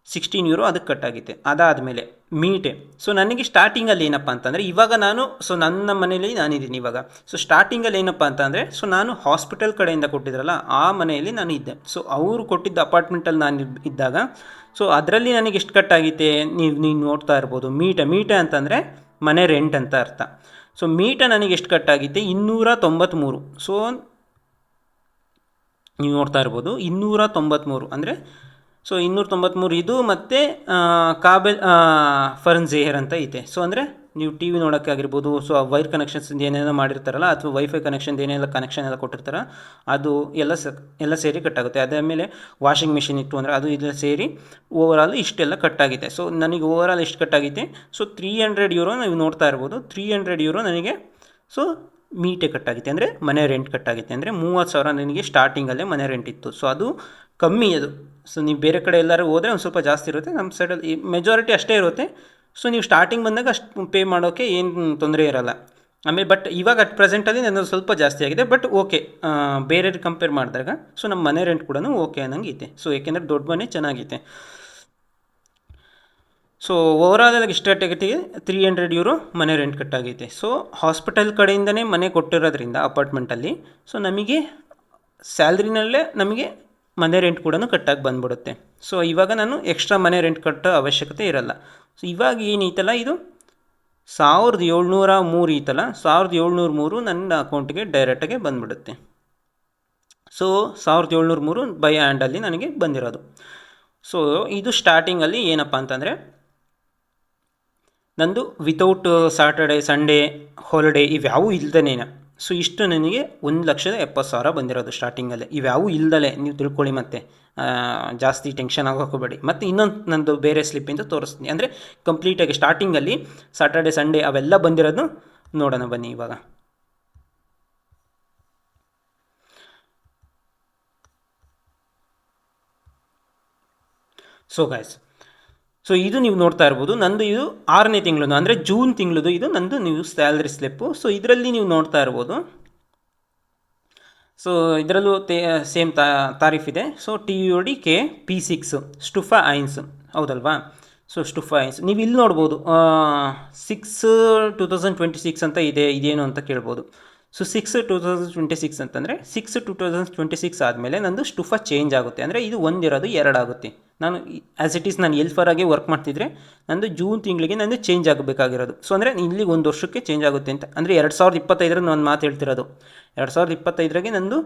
€16 ಅದಕ್ಕೆ ಕಟ್ಟಾಗಿದೆ. ಅದಾದಮೇಲೆ ಮೀಟೆ. ಸೊ ನನಗೆ ಸ್ಟಾರ್ಟಿಂಗಲ್ಲಿ ಏನಪ್ಪ ಅಂತಂದರೆ, ಇವಾಗ ನನ್ನ ಮನೆಯಲ್ಲಿ ನಾನಿದ್ದೀನಿ ಇವಾಗ. ಸೊ ಸ್ಟಾರ್ಟಿಂಗಲ್ಲಿ ಏನಪ್ಪ ಅಂತಂದರೆ, ಸೊ ನಾನು ಹಾಸ್ಪಿಟಲ್ ಕಡೆಯಿಂದ ಕೊಟ್ಟಿದ್ರಲ್ಲ ಆ ಮನೆಯಲ್ಲಿ ನಾನು ಇದ್ದೆ. ಸೊ ಅವರು ಕೊಟ್ಟಿದ್ದ ಅಪಾರ್ಟ್ಮೆಂಟಲ್ಲಿ ನಾನು ಇದ್ದಾಗ, ಸೊ ಅದರಲ್ಲಿ ನನಗೆ ಎಷ್ಟು ಕಟ್ಟಾಗಿದೆ ನೀವು ನೋಡ್ತಾ ಇರ್ಬೋದು. ಮೀಟೆ ಅಂತಂದರೆ ಮನೆ ರೆಂಟ್ ಅಂತ ಅರ್ಥ. ಸೊ ಮೀಟೆ ನನಗೆ ಎಷ್ಟು ಕಟ್ಟಾಗಿದೆ? 293. ಸೊ ನೀವು ನೋಡ್ತಾ ಇರ್ಬೋದು 293 ಅಂದರೆ, ಸೊ 293 ಇದು. ಮತ್ತು ಕಾಬೆಲ್ ಫರ್ನ್ಝೇಹರ್ ಅಂತ ಐತೆ. ಸೊ ಅಂದರೆ ನೀವು ಟಿ ವಿ ನೋಡೋಕ್ಕಾಗಿರ್ಬೋದು, ಸೊ ಆ ವೈರ್ ಕನೆಕ್ಷನ್ಸ್ ಏನೇನೋ ಮಾಡಿರ್ತಾರಲ್ಲ, ಅಥವಾ ವೈಫೈ ಕನೆಕ್ಷನ್ ಏನೆಲ್ಲ ಕನೆಕ್ಷನ್ ಎಲ್ಲ ಕೊಟ್ಟಿರ್ತಾರ, ಅದು ಎಲ್ಲ ಸೇರಿ ಕಟ್ಟಾಗುತ್ತೆ. ಅದಾದಮೇಲೆ ವಾಷಿಂಗ್ ಮಿಷಿನ್ ಇತ್ತು ಅಂದರೆ ಅದು ಇದೆಲ್ಲ ಸೇರಿ ಓವರಾಲ್ ಇಷ್ಟೆಲ್ಲ ಕಟ್ಟಾಗಿದೆ. ಸೊ ನನಗೆ ಓವರಾಲ್ ಎಷ್ಟು ಕಟ್ಟಾಗಿದೆ? ಸೊ €300 ನೀವು ನೋಡ್ತಾ ಇರ್ಬೋದು. €300 ನನಗೆ ಸೊ ಮೀಟೆ ಕಟ್ಟಾಗಿದೆ, ಅಂದರೆ ಮನೆ ರೆಂಟ್ ಕಟ್ಟಾಗಿದೆ. ಅಂದರೆ 30,000 ನನಗೆ ಸ್ಟಾರ್ಟಿಂಗಲ್ಲೇ ಮನೆ ರೆಂಟ್ ಇತ್ತು. ಸೊ ಅದು ಕಮ್ಮಿ ಅದು. ಸೊ ನೀವು ಬೇರೆ ಕಡೆ ಎಲ್ಲರೂ ಹೋದರೆ ಒಂದು ಸ್ವಲ್ಪ ಜಾಸ್ತಿ ಇರುತ್ತೆ, ನಮ್ಮ ಸೈಡಲ್ಲಿ ಮೆಜಾರಿಟಿ ಅಷ್ಟೇ ಇರುತ್ತೆ. ಸೊ ನೀವು ಸ್ಟಾರ್ಟಿಂಗ್ ಬಂದಾಗ ಅಷ್ಟು ಪೇ ಮಾಡೋಕ್ಕೆ ಏನು ತೊಂದರೆ ಇರೋಲ್ಲ. ಆಮೇಲೆ ಬಟ್ ಇವಾಗ ಅಟ್ ಪ್ರೆಸೆಂಟಲ್ಲಿ ನನ್ನದು ಸ್ವಲ್ಪ ಜಾಸ್ತಿ ಆಗಿದೆ. ಬಟ್ ಓಕೆ, ಬೇರೆಯವ್ರಿಗೆ ಕಂಪೇರ್ ಮಾಡಿದಾಗ ಸೊ ನಮ್ಮ ಮನೆ ರೆಂಟ್ ಕೂಡ ಓಕೆ ಅನ್ನಂಗೆ ಐತೆ. ಸೊ ಏಕೆಂದರೆ ದೊಡ್ಡ ಮನೆ ಚೆನ್ನಾಗೈತೆ. ಸೊ ಓವರಾಲಾಗಿ ಇಷ್ಟು ಕಟ್ಟಾಗೈತೆ, €300 ಮನೆ ರೆಂಟ್ ಕಟ್ಟಾಗೈತೆ. ಸೊ ಹಾಸ್ಪಿಟಲ್ ಕಡೆಯಿಂದನೇ ಮನೆ ಕೊಟ್ಟಿರೋದ್ರಿಂದ ಅಪಾರ್ಟ್ಮೆಂಟಲ್ಲಿ, ಸೊ ನಮಗೆ ಸ್ಯಾಲ್ರಿನಲ್ಲೇ ನಮಗೆ ಮನೆ ರೆಂಟ್ ಕೂಡ ಕಟ್ಟಾಗಿ ಬಂದ್ಬಿಡುತ್ತೆ. ಸೊ ಇವಾಗ ನಾನು ಎಕ್ಸ್ಟ್ರಾ ಮನೆ ರೆಂಟ್ ಕಟ್ಟೋ ಅವಶ್ಯಕತೆ ಇರಲ್ಲ. ಸೊ ಇವಾಗ ಏನೈತಲ್ಲ, ಇದು 1703 ಐತಲ್ಲ, 1703 ನನ್ನ ಅಕೌಂಟಿಗೆ ಡೈರೆಕ್ಟಾಗಿ ಬಂದುಬಿಡುತ್ತೆ. ಸೊ 1703 ಬೈ ಹ್ಯಾಂಡಲ್ಲಿ ನನಗೆ ಬಂದಿರೋದು. ಸೊ ಇದು ಸ್ಟಾರ್ಟಿಂಗಲ್ಲಿ ಏನಪ್ಪ ಅಂತಂದರೆ, ನಂದು ವಿತೌಟ್ ಸ್ಯಾಟರ್ಡೆ ಸಂಡೇ ಹಾಲಿಡೇ ಇವ್ಯಾವೂ ಇಲ್ದೇ, ಸೊ ಇಷ್ಟು ನನಗೆ 1,70,000 ಬಂದಿರೋದು ಸ್ಟಾರ್ಟಿಂಗಲ್ಲೇ. ಇವ್ಯಾವೂ ಇಲ್ದಲೆ ನೀವು ತಿಳ್ಕೊಳ್ಳಿ, ಮತ್ತೆ ಜಾಸ್ತಿ ಟೆನ್ಷನ್ ಆಗೋಕೋಬೇಡಿ. ಮತ್ತು ಇನ್ನೊಂದು ನಂದು ಬೇರೆ ಸ್ಲಿಪ್ಪಿಂದ ತೋರಿಸ್ತೀನಿ, ಅಂದರೆ ಕಂಪ್ಲೀಟಾಗಿ ಸ್ಟಾರ್ಟಿಂಗಲ್ಲಿ ಸ್ಯಾಟರ್ಡೆ ಸಂಡೇ ಅವೆಲ್ಲ ಬಂದಿರೋದು ನೋಡೋಣ ಬನ್ನಿ ಇವಾಗ. ಸೊ ಗಾಯ್ಸ್, ಸೊ ಇದು ನೀವು ನೋಡ್ತಾ ಇರ್ಬೋದು, ನಂದು ಇದು 6ನೇ ತಿಂಗಳದು, ಅಂದರೆ ಜೂನ್ ತಿಂಗಳದು ಇದು ನಂದು ನೀವು ಸ್ಯಾಲ್ರಿ ಸ್ಲಿಪ್ಪು. ಸೊ ಇದರಲ್ಲಿ ನೀವು ನೋಡ್ತಾ ಇರ್ಬೋದು, ಸೊ ಇದರಲ್ಲೂ ಸೇಮ್ ತಾರೀಫಿದೆ. ಸೊ TODK P6 ಸ್ಟುಫಾ ಐನ್ಸ್, ಹೌದಲ್ವಾ? ಸೊ ಸ್ಟುಫಾ ಐನ್ಸ್ ನೀವು ಇಲ್ಲಿ ನೋಡ್ಬೋದು, 6/2026 ಅಂತ ಇದೇನು ಅಂತ ಕೇಳ್ಬೋದು. ಸೊ 6/2026 ಅಂತಂದರೆ 6/2026 ಆದಮೇಲೆ ನಂದು ಸ್ಟುಫಾ ಚೇಂಜ್ ಆಗುತ್ತೆ. ಅಂದರೆ ಇದು ಒಂದಿರೋದು 2 ಆಗುತ್ತೆ. ನಾನು ಆ್ಯಸ್ ಇಟ್ ಈಸ್ ನಾನು ಎಲ್ಫರಾಗೆ ವರ್ಕ್ ಮಾಡ್ತಿದ್ರೆ ನಂದು ಜೂನ್ ತಿಂಗಳಿಗೆ ನಂದು ಚೇಂಜ್ ಆಗಬೇಕಾಗಿರೋದು. ಸೊ ಅಂದರೆ ಇಲ್ಲಿ 1 ವರ್ಷಕ್ಕೆ ಚೇಂಜ್ ಆಗುತ್ತೆ ಅಂತ, ಅಂದರೆ 2025 ನಾನು ಮಾತು ಹೇಳ್ತಿರೋದು. 2025 ನಂದು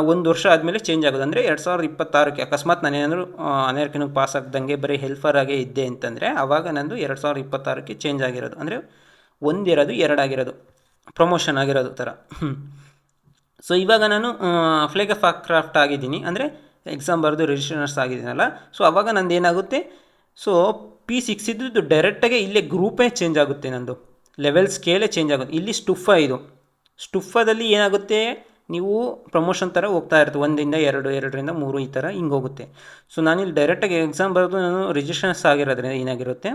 1 ವರ್ಷ ಆದಮೇಲೆ ಚೇಂಜ್ ಆಗೋದು. ಅಂದರೆ 2026ಕ್ಕೆ ಅಕಸ್ಮಾತ್ ನಾನೇನಾದರೂ ಅನೇರ್ಕನಿಗೆ ಪಾಸ್ ಆಗ್ದಂಗೆ ಬರೀ ಹೆಲ್ಫರಾಗೇ ಇದ್ದೆ ಅಂತಂದರೆ ಆವಾಗ ನಂದು 2026ಕ್ಕೆ ಚೇಂಜ್ ಆಗಿರೋದು. ಅಂದರೆ 1 ಇರೋದು 2 ಆಗಿರೋದು, ಪ್ರಮೋಷನ್ ಆಗಿರೋದು ಥರ. ಸೊ ಇವಾಗ ನಾನು ಫ್ಲೇಗ್ ಆಫ್ ಕ್ರಾಫ್ಟ್ ಆಗಿದ್ದೀನಿ, ಅಂದರೆ ಎಕ್ಸಾಮ್ ಬರೆದು ರಿಜಿಸ್ಟ್ರೇಷನ್ಸ್ ಆಗಿದ್ದೀನಲ್ಲ. ಸೊ ಆವಾಗ ನಂದು ಏನಾಗುತ್ತೆ, ಸೊ P6 ಇದ್ದು ಡೈರೆಕ್ಟಾಗೆ ಇಲ್ಲೇ ಗ್ರೂಪೇ ಚೇಂಜ್ ಆಗುತ್ತೆ, ನಂದು ಲೆವೆಲ್ ಸ್ಕೇಲೇ ಚೇಂಜ್ ಆಗುತ್ತೆ. ಇಲ್ಲಿ ಸ್ಟುಫಾ ಇದು, ಸ್ಟುಫಾದಲ್ಲಿ ಏನಾಗುತ್ತೆ, ನೀವು ಪ್ರಮೋಷನ್ ಥರ ಹೋಗ್ತಾ ಇರ್ತೀವಿ, 1ರಿಂದ 2, 2ರಿಂದ 3 ಈ ಥರ ಹಿಂಗೆ ಹೋಗುತ್ತೆ. ಸೊ ನಾನಿಲ್ಲಿ ಡೈರೆಕ್ಟಾಗಿ ಎಕ್ಸಾಮ್ ಬರೆದು ನಾನು ರಿಜಿಸ್ಟ್ರೇಷನ್ಸ್ ಆಗಿರೋದ್ರಿಂದ ಏನಾಗಿರುತ್ತೆ,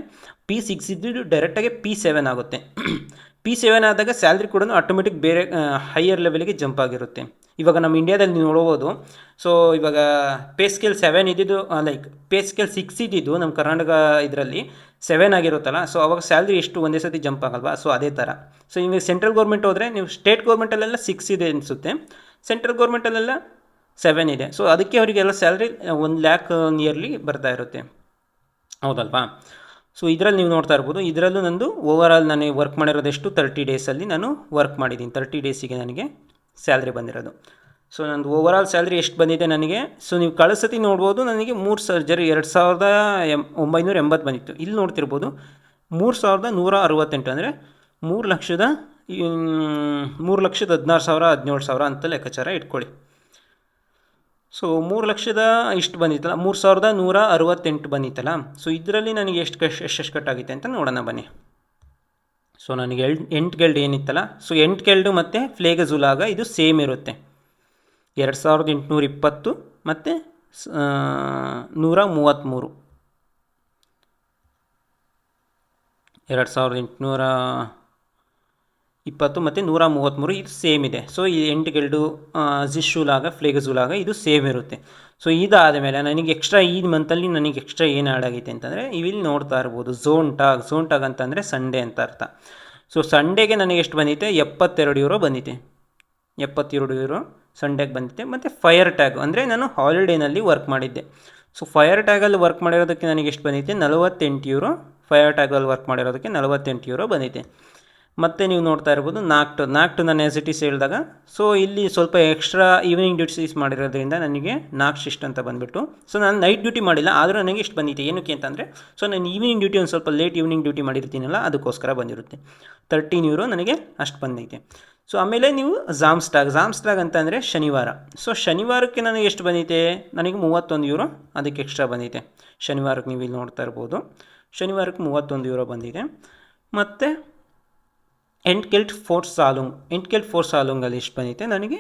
P6 ಇದ್ದು ಡೈರೆಕ್ಟಾಗಿ P7 ಆಗುತ್ತೆ. P7 ಆದಾಗ ಸ್ಯಾಲ್ರಿ ಕೂಡ ಆಟೋಮೆಟಿಕ್ ಬೇರೆ ಹೈಯರ್ ಲೆವೆಲ್ಗೆ ಜಂಪ್ ಆಗಿರುತ್ತೆ. ಇವಾಗ ನಮ್ಮ ಇಂಡಿಯಾದಲ್ಲಿ ನೀವು ನೋಡ್ಬೋದು, ಸೊ ಇವಾಗ ಪೇ ಸ್ಕೇಲ್ 7 ಇದ್ದಿದ್ದು, ಲೈಕ್ ಪೇ ಸ್ಕೇಲ್ 6 ಇದ್ದಿದ್ದು ನಮ್ಮ ಕರ್ನಾಟಕ ಇದರಲ್ಲಿ 7 ಆಗಿರುತ್ತಲ್ಲ. ಸೊ ಅವಾಗ ಸ್ಯಾಲ್ರಿ ಎಷ್ಟು ಒಂದೇ ಸತಿ ಜಂಪ್ ಆಗಲ್ವಾ? ಸೊ ಅದೇ ಥರ. ಸೊ ಇವಾಗ ಸೆಂಟ್ರಲ್ ಗೌರ್ಮೆಂಟ್ ಹೋದರೆ, ನೀವು ಸ್ಟೇಟ್ ಗೌರ್ಮೆಂಟಲ್ಲೆಲ್ಲ 6 ಇದೆ ಅನಿಸುತ್ತೆ, ಸೆಂಟ್ರಲ್ ಗೌರ್ಮೆಂಟಲ್ಲೆಲ್ಲ 7 ಇದೆ. ಸೊ ಅದಕ್ಕೆ ಅವರಿಗೆಲ್ಲ ಸ್ಯಾಲ್ರಿ 1 ಲ್ಯಾಕ್ ನಿಯರ್ಲಿ ಬರ್ತಾ ಇರುತ್ತೆ, ಹೌದಲ್ವಾ? ಸೊ ಇದರಲ್ಲಿ ನೀವು ನೋಡ್ತಾ ಇರ್ಬೋದು, ಇದರಲ್ಲೂ ನಂದು ಓವರಾಲ್ ನಾನು ವರ್ಕ್ ಮಾಡಿರೋದೆಷ್ಟು 30 ಡೇಸಲ್ಲಿ ನಾನು ವರ್ಕ್ ಮಾಡಿದ್ದೀನಿ. 30 ಡೇಸಿಗೆ ನನಗೆ ಸ್ಯಾಲ್ರಿ ಬಂದಿರೋದು. ಸೊ ನಂದು ಓವರಾಲ್ ಸ್ಯಾಲ್ರಿ ಎಷ್ಟು ಬಂದಿದೆ ನನಗೆ, ಸೊ ನೀವು ಕಳಿಸತಿ ನೋಡ್ಬೋದು, ನನಗೆ 3 ಸರ್ಜರಿ 2,980 ಬಂದಿತ್ತು. ಇಲ್ಲಿ ನೋಡ್ತಿರ್ಬೋದು 3,168, ಅಂದರೆ 3,16,000 17,000 ಅಂತ ಲೆಕ್ಕಾಚಾರ ಇಟ್ಕೊಳ್ಳಿ. ಸೊ 3,00,000 ಇಷ್ಟು ಬಂದಿತ್ತಲ್ಲ, 3,168 ಬಂದಿತ್ತಲ್ಲ. ಸೊ ಇದರಲ್ಲಿ ನನಗೆ ಎಷ್ಟು ಕಟ್ಟಾಗಿದೆ ಅಂತ ನೋಡೋಣ ಬನ್ನಿ. ಸೊ ನನಗೆ 8 ಗೆಲ್ಡ್ ಏನಿತ್ತಲ್ಲ, ಸೊ 8 ಗೆಲ್ಡು ಮತ್ತು ಫ್ಲೇಗಜುಲಾಗ ಇದು ಸೇಮ್ ಇರುತ್ತೆ. 2,820 ಮತ್ತು 133. 2,820 ಮತ್ತು 133 ಇದು ಸೇಮ್ ಇದೆ. ಸೊ ಈ 8 ಗೆಲ್ಡು ಜಿಶುಲಾಗ ಫ್ಲೇಗಜುಲಾಗ ಇದು ಸೇಮ್ ಇರುತ್ತೆ. ಸೊ ಇದಾದ ಮೇಲೆ ನನಗೆ ಎಕ್ಸ್ಟ್ರಾ ಈ ಮಂತಲ್ಲಿ ನನಗೆ ಎಕ್ಸ್ಟ್ರಾ ಏನು ಆ್ಯಡ್ ಆಗೈತೆ ಅಂತಂದರೆ ಇಲ್ಲಿ ನೋಡ್ತಾ ಇರ್ಬೋದು, ಝೋನ್ ಟಾಗ್ ಅಂತಂದರೆ ಸಂಡೇ ಅಂತ ಅರ್ಥ. ಸೊ ಸಂಡೇಗೆ ನನಗೆ ಎಷ್ಟು ಬಂದಿದೆ, 72 ಯೂರೋ ಬಂದಿದೆ. 72 ಯೂರೋ ಸಂಡೇಗೆ ಬಂದಿದೆ. ಮತ್ತು ಫೈರ್ ಟ್ಯಾಗ್ ಅಂದರೆ ನಾನು ಹಾಲಿಡೇನಲ್ಲಿ ವರ್ಕ್ ಮಾಡಿದ್ದೆ. ಸೊ ಫೈರ್ ಟ್ಯಾಗಲ್ಲಿ ವರ್ಕ್ ಮಾಡಿರೋದಕ್ಕೆ ನನಗೆ ಎಷ್ಟು ಬಂದಿದೆ, 48 ಯೂರೋ. ಫೈರ್ ಟ್ಯಾಗಲ್ಲಿ ವರ್ಕ್ ಮಾಡಿರೋದಕ್ಕೆ 48 ಯೂರೋ ಬಂದಿದೆ. ಮತ್ತು ನೀವು ನೋಡ್ತಾ ಇರ್ಬೋದು ನಾಕ್ಟು ನಾನು ಆ್ಯಸ್ ಇಟ್ ಈಸ್ ಹೇಳಿದಾಗ, ಸೊ ಇಲ್ಲಿ ಸ್ವಲ್ಪ ಎಕ್ಸ್ಟ್ರಾ ಈವ್ನಿಂಗ್ ಡ್ಯೂಟೀಸ್ ಮಾಡಿರೋದ್ರಿಂದ ನನಗೆ ನಾಕ್ ಶಿಫ್ಟ್ ಅಂತ ಬಂದುಬಿಟ್ಟು, ಸೊ ನಾನು ನೈಟ್ ಡ್ಯೂಟಿ ಮಾಡಿಲ್ಲ, ಆದರೂ ನನಗೆ ಇಷ್ಟು ಬಂದಿದೆ. ಏನಕ್ಕೆ ಅಂತಂದರೆ, ಸೊ ನಾನು ಈವ್ನಿಂಗ್ ಡ್ಯೂಟಿ ಒಂದು ಸ್ವಲ್ಪ ಲೇಟ್ ಈವ್ನಿಂಗ್ ಡ್ಯೂಟಿ ಮಾಡಿರ್ತೀನಲ್ಲ, ಅದಕ್ಕೋಸ್ಕರ ಬಂದಿರುತ್ತೆ. 13 ಯೂರೋ ನನಗೆ ಅಷ್ಟು ಬಂದೈತೆ. ಸೊ ಆಮೇಲೆ ನೀವು ಜಾಮ್ಸ್ಟಾಗ್ ಅಂತಂದರೆ ಶನಿವಾರ. ಸೊ ಶನಿವಾರಕ್ಕೆ ನನಗೆ ಎಷ್ಟು ಬಂದಿದೆ, ನನಗೆ 31 ಯೂರೋ ಅದಕ್ಕೆ ಎಕ್ಸ್ಟ್ರಾ ಬಂದಿದೆ. ಶನಿವಾರಕ್ಕೆ ನೀವು ಇಲ್ಲಿ ನೋಡ್ತಾ ಇರ್ಬೋದು, ಶನಿವಾರಕ್ಕೆ 31 ಯೂರೋ ಬಂದಿದೆ. ಮತ್ತು ಎಂಟ್ಕೆಲ್ಟ್ ಫೋರ್ಟ್ ಸಾಲುಂಗಲ್ಲಿ ಎಷ್ಟು ಬಂದಿದೆ, ನನಗೆ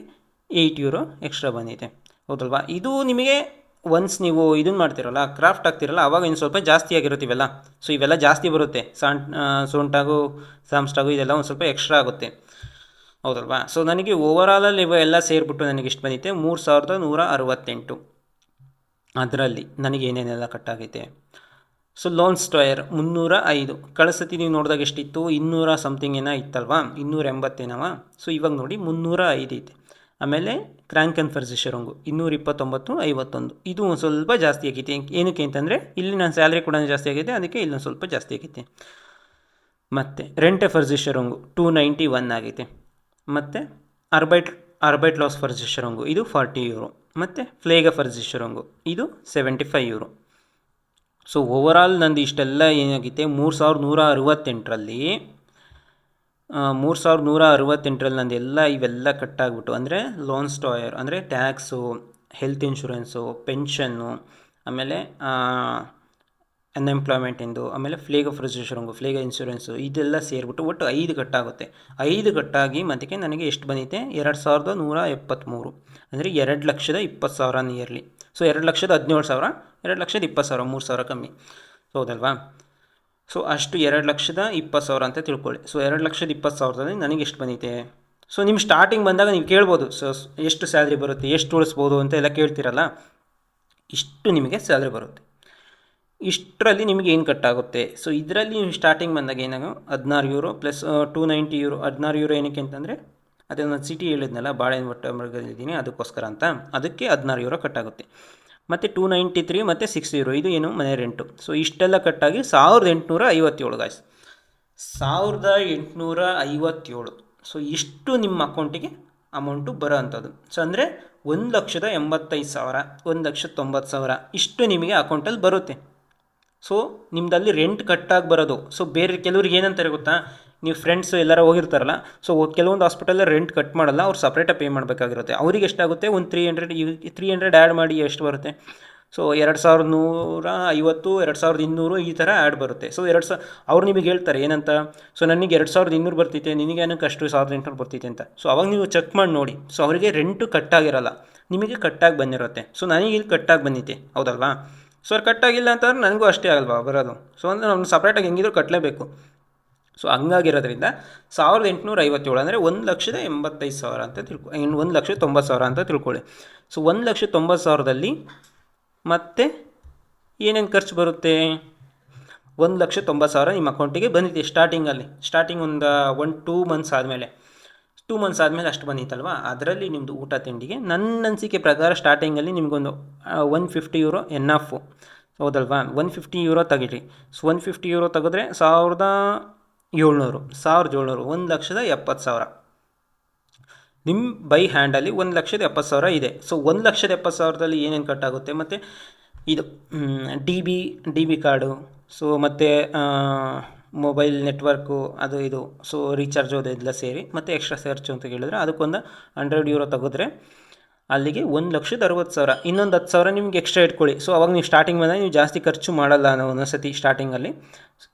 8 ಯೂರೋ ಎಕ್ಸ್ಟ್ರಾ ಬಂದಿದೆ. ಹೌದಲ್ವಾ? ಇದು ನಿಮಗೆ ಒನ್ಸ್ ನೀವು ಇದನ್ನು ಮಾಡ್ತಿರಲ್ಲ, ಕ್ರಾಫ್ಟ್ ಆಗ್ತಿರಲ್ಲ, ಆವಾಗ ಇನ್ನು ಸ್ವಲ್ಪ ಜಾಸ್ತಿ ಆಗಿರುತ್ತೆ ಇವೆಲ್ಲ. ಸೊ ಇವೆಲ್ಲ ಜಾಸ್ತಿ ಬರುತ್ತೆ. ಸೋಂಟಾಗು ಜಾಮ್ಸ್ಟಾಗು ಇದೆಲ್ಲ ಒಂದು ಸ್ವಲ್ಪ ಎಕ್ಸ್ಟ್ರಾ ಆಗುತ್ತೆ. ಹೌದಲ್ವಾ? ಸೊ ನನಗೆ ಓವರಾಲಲ್ಲಿ ಇವೆಲ್ಲ ಸೇರಿಬಿಟ್ಟು ನನಗೆ ಎಷ್ಟು ಬಂದಿದೆ, 3,168. ಅದರಲ್ಲಿ ನನಗೆ ಏನೇನೆಲ್ಲ ಕಟ್ಟಾಗೈತೆ. So loan ಸ್ಟೋಯರ್ 305. ಕಳಿಸತಿ ನೀವು ನೋಡಿದಾಗ ಎಷ್ಟಿತ್ತು, 200 ಸಮಥಿಂಗ್ ಏನೋ ಇತ್ತಲ್ವಾ, 280 ಏನವ. ಸೊ ಇವಾಗ ನೋಡಿ 305 ಐತೆ. ಆಮೇಲೆ ಕ್ರ್ಯಾಂಕ್ ಆ್ಯಂಡ್ ಫರ್ಸಿಷರಂಗು 229.51. ಇದು ಒಂದು ಸ್ವಲ್ಪ ಜಾಸ್ತಿ ಆಗೈತೆ. ಏನಕ್ಕೆ ಅಂತಂದರೆ ಇಲ್ಲಿ ನನ್ನ ಸ್ಯಾಲ್ರಿ ಕೂಡ ಜಾಸ್ತಿ ಆಗಿದೆ, ಅದಕ್ಕೆ ಇಲ್ಲೊಂದು ಸ್ವಲ್ಪ ಜಾಸ್ತಿ ಆಗೈತೆ. ಮತ್ತು ರೆಂಟೆ ಫರ್ಸಿಷರಂಗು 291 ಆಗೈತೆ. ಮತ್ತು ಅರ್ಬೈಟ್ ಲಾಸ್ ಫರ್ಸಿಷರಂಗು ಇದು 40 ಯೂರೋ. ಮತ್ತು ಫ್ಲೇಗ ಫರ್ಸಿಷರಂಗು ಇದು 75 ಯೂರೋ. ಸೊ ಓವರಾಲ್ ನಂದು ಇಷ್ಟೆಲ್ಲ ಏನಾಗಿದೆ, 3,168ರಲ್ಲಿ 3,168ರಲ್ಲಿ ನಂದೆಲ್ಲ ಇವೆಲ್ಲ ಕಟ್ಟಾಗ್ಬಿಟ್ಟು, ಅಂದರೆ ಲೋನ್ ಸ್ಟೋಯರ್ ಅಂದರೆ ಟ್ಯಾಕ್ಸು, ಹೆಲ್ತ್ ಇನ್ಶೂರೆನ್ಸು, ಪೆನ್ಷನ್ನು, ಆಮೇಲೆ ಅನ್ಎಂಪ್ಲಾಯ್ಮೆಂಟಿಂದು, ಆಮೇಲೆ ಫ್ಲೇಗ ಇನ್ಶೂರೆನ್ಸು, ಇದೆಲ್ಲ ಸೇರಿಬಿಟ್ಟು ಒಟ್ಟು 5 ಕಟ್ಟಾಗುತ್ತೆ. 5 ಕಟ್ಟಾಗಿ ಮತ್ತಕ್ಕೆ ನನಗೆ ಎಷ್ಟು ಬಂದಿದೆ, 2,173. ಅಂದರೆ 2,20,000 ನಿಯರ್ಲಿ. ಸೊ 2,17,000, 2,20,000, 3,000 ಕಮ್ಮಿ. ಹೌದಲ್ವಾ? ಸೊ ಅಷ್ಟು 2,20,000 ಅಂತ ತಿಳ್ಕೊಳ್ಳಿ. ಸೊ 2,20,000ದಲ್ಲಿ ನನಗೆ ಎಷ್ಟು ಬಂದಿದೆ. ಸೊ ನಿಮ್ಮ ಸ್ಟಾರ್ಟಿಂಗ್ ಬಂದಾಗ ನೀವು ಕೇಳ್ಬೋದು, ಸೊ ಎಷ್ಟು ಸ್ಯಾಲ್ರಿ ಬರುತ್ತೆ, ಎಷ್ಟು ಉಳಿಸ್ಬೋದು ಅಂತ ಎಲ್ಲ ಕೇಳ್ತಿರಲ್ಲ, ಇಷ್ಟು ನಿಮಗೆ ಸ್ಯಾಲ್ರಿ ಬರುತ್ತೆ. ಇಷ್ಟರಲ್ಲಿ ನಿಮಗೆ ಏನು ಕಟ್ಟಾಗುತ್ತೆ. ಸೊ ಇದರಲ್ಲಿ ನೀವು ಸ್ಟಾರ್ಟಿಂಗ್ ಬಂದಾಗ ಏನಾಗ 16 ಯೂರೋ ಪ್ಲಸ್ 290 ಯೂರೋ. 16 ಯೂರೋ ಏನಕ್ಕೆ ಅಂತಂದರೆ, ಅದೇ ನಾನು ಸಿಟಿ ಹೇಳಿದ್ನಲ್ಲ, ಬಾಳೆಹಣ್ಣು ಅದಕ್ಕೋಸ್ಕರ ಅಂತ, ಅದಕ್ಕೆ 16 ಯೂರೋ ಕಟ್ಟಾಗುತ್ತೆ. ಮತ್ತು 293 ಮತ್ತು 6 ಯೂರೋ ಇದು ಏನು, ಮನೆ ರೆಂಟು. ಸೊ ಇಷ್ಟೆಲ್ಲ ಕಟ್ಟಾಗಿ 1,857 ಗಾಯ್ಸ್, 1,857. ಸೊ ಇಷ್ಟು ನಿಮ್ಮ ಅಕೌಂಟಿಗೆ ಅಮೌಂಟು ಬರೋ ಅಂಥದ್ದು. ಸೊ ಅಂದರೆ 1,85,000, 1,90,000 ಇಷ್ಟು ನಿಮಗೆ ಅಕೌಂಟಲ್ಲಿ ಬರುತ್ತೆ. ಸೊ ನಿಮ್ಮದಲ್ಲಿ ರೆಂಟ್ ಕಟ್ಟಾಗಿ ಬರೋದು. ಸೊ ಬೇರೆ ಕೆಲವ್ರಿಗೆ ಏನಂತಾರೆ ಗೊತ್ತಾ, ನೀವು ಫ್ರೆಂಡ್ಸು ಎಲ್ಲರೂ ಹೋಗಿರ್ತಾರಲ್ಲ, ಸೊ ಕೆಲವೊಂದು ಹಾಸ್ಪಿಟಲಲ್ಲಿ ರೆಂಟ್ ಕಟ್ ಮಾಡಲ್ಲ, ಅವ್ರು ಸಪ್ರೇಟಾಗಿ ಪೇ ಮಾಡಬೇಕಾಗಿರುತ್ತೆ. ಅವ್ರಿಗೆ ಎಷ್ಟಾಗುತ್ತೆ, ಒಂದು 300 ಆ್ಯಡ್ ಮಾಡಿ ಎಷ್ಟು ಬರುತ್ತೆ. ಸೊ 2,150, 2,200 ಈ ಥರ ಆ್ಯಡ್ ಬರುತ್ತೆ. ಸೊ ಅವ್ರು ನಿಮಗೆ ಹೇಳ್ತಾರೆ ಏನಂತ, ಸೊ ನನಗೆ 2,200 ಬರ್ತೈತೆ, ನಿನಗೆ ಏನಕ್ಕೆ ಅಷ್ಟು 1,800 ಬರ್ತೈತೆ ಅಂತ. ಸೊ ಅವಾಗ ನೀವು ಚೆಕ್ ಮಾಡಿ ನೋಡಿ. ಸೊ ಅವರಿಗೆ ರೆಂಟು ಕಟ್ಟಾಗಿರಲ್ಲ, ನಿಮಗೆ ಕಟ್ಟಾಗಿ ಬಂದಿರುತ್ತೆ. ಸೊ ನನಗೆ ಇಲ್ಲಿ ಕಟ್ಟಾಗಿ ಬಂದಿದೆ, ಹೌದಲ್ವಾ? ಸೊ ಅವ್ರು ಕಟ್ಟಾಗಿಲ್ಲ ಅಂತಂದ್ರೆ ನನಗೂ ಅಷ್ಟೇ ಅಲ್ವಾ ಬರೋದು. ಸೊ ಅಂದರೆ ನಾವು ಸಪ್ರೇಟಾಗಿ ಹೆಂಗಿದ್ರು ಕಟ್ಟಲೇಬೇಕು. ಸೊ ಹಂಗಾಗಿರೋದ್ರಿಂದ 1,857 ಅಂದರೆ 1,85,000 ಅಂತ 1,90,000 ಅಂತ ತಿಳ್ಕೊಳ್ಳಿ. ಸೊ 1,90,000ದಲ್ಲಿ ಮತ್ತೆ ಏನೇನು ಖರ್ಚು ಬರುತ್ತೆ, 1,90,000 ನಿಮ್ಮ ಅಕೌಂಟಿಗೆ ಬಂದಿದೆ ಸ್ಟಾರ್ಟಿಂಗ್ ಒಂದು 2 ಮಂತ್ಸ್ ಆದಮೇಲೆ ಅಷ್ಟು ಬಂದಿತ್ತಲ್ವ. ಅದರಲ್ಲಿ ನಿಮ್ಮದು ಊಟ ತಿಂಡಿಗೆ ನನ್ನ ಅನಿಸಿಕೆ ಪ್ರಕಾರ ಸ್ಟಾರ್ಟಿಂಗಲ್ಲಿ ನಿಮಗೊಂದು 150 ಯೂರೋ ಎನ್ನಫು, ಹೌದಲ್ವಾ? 150 ಯೂರೋ ತೆಗಿರಿ. ಸೊ 150 ಯೂರೋ ತೆಗೆದ್ರೆ 1,700, 1,70,000 ನಿಮ್ಮ ಬೈ ಹ್ಯಾಂಡಲ್ಲಿ 1,70,000 ಇದೆ. ಸೊ 1,70,000ದಲ್ಲಿ ಏನೇನು ಕಟ್ಟಾಗುತ್ತೆ, ಮತ್ತು ಇದು ಡಿ ಬಿ ಕಾರ್ಡು, ಸೊ ಮತ್ತು ಮೊಬೈಲ್ ನೆಟ್ವರ್ಕು ಅದು ಇದು, ಸೊ ರೀಚಾರ್ಜ್ ಅದೆಲ್ಲ ಸೇರಿ, ಮತ್ತು ಎಕ್ಸ್ಟ್ರಾ ಖರ್ಚು ಅಂತ ಹೇಳಿದ್ರೆ ಅದಕ್ಕೊಂದು 100 ಯೂರೋ ತೆಗೆದ್ರೆ ಅಲ್ಲಿಗೆ 1,60,000. ಇನ್ನೊಂದು 10,000 ನಿಮ್ಗೆ ಎಕ್ಸ್ಟ್ರಾ ಇಟ್ಕೊಳ್ಳಿ. ಸೊ ಅವಾಗ ನೀವು ಸ್ಟಾರ್ಟಿಂಗ್ ಬಂದಾಗ ನೀವು ಜಾಸ್ತಿ ಖರ್ಚು ಮಾಡಲ್ಲ ಅನ್ನೋ ಒಂದೊಂದ್ಸತಿ ಸ್ಟಾರ್ಟಿಂಗಲ್ಲಿ.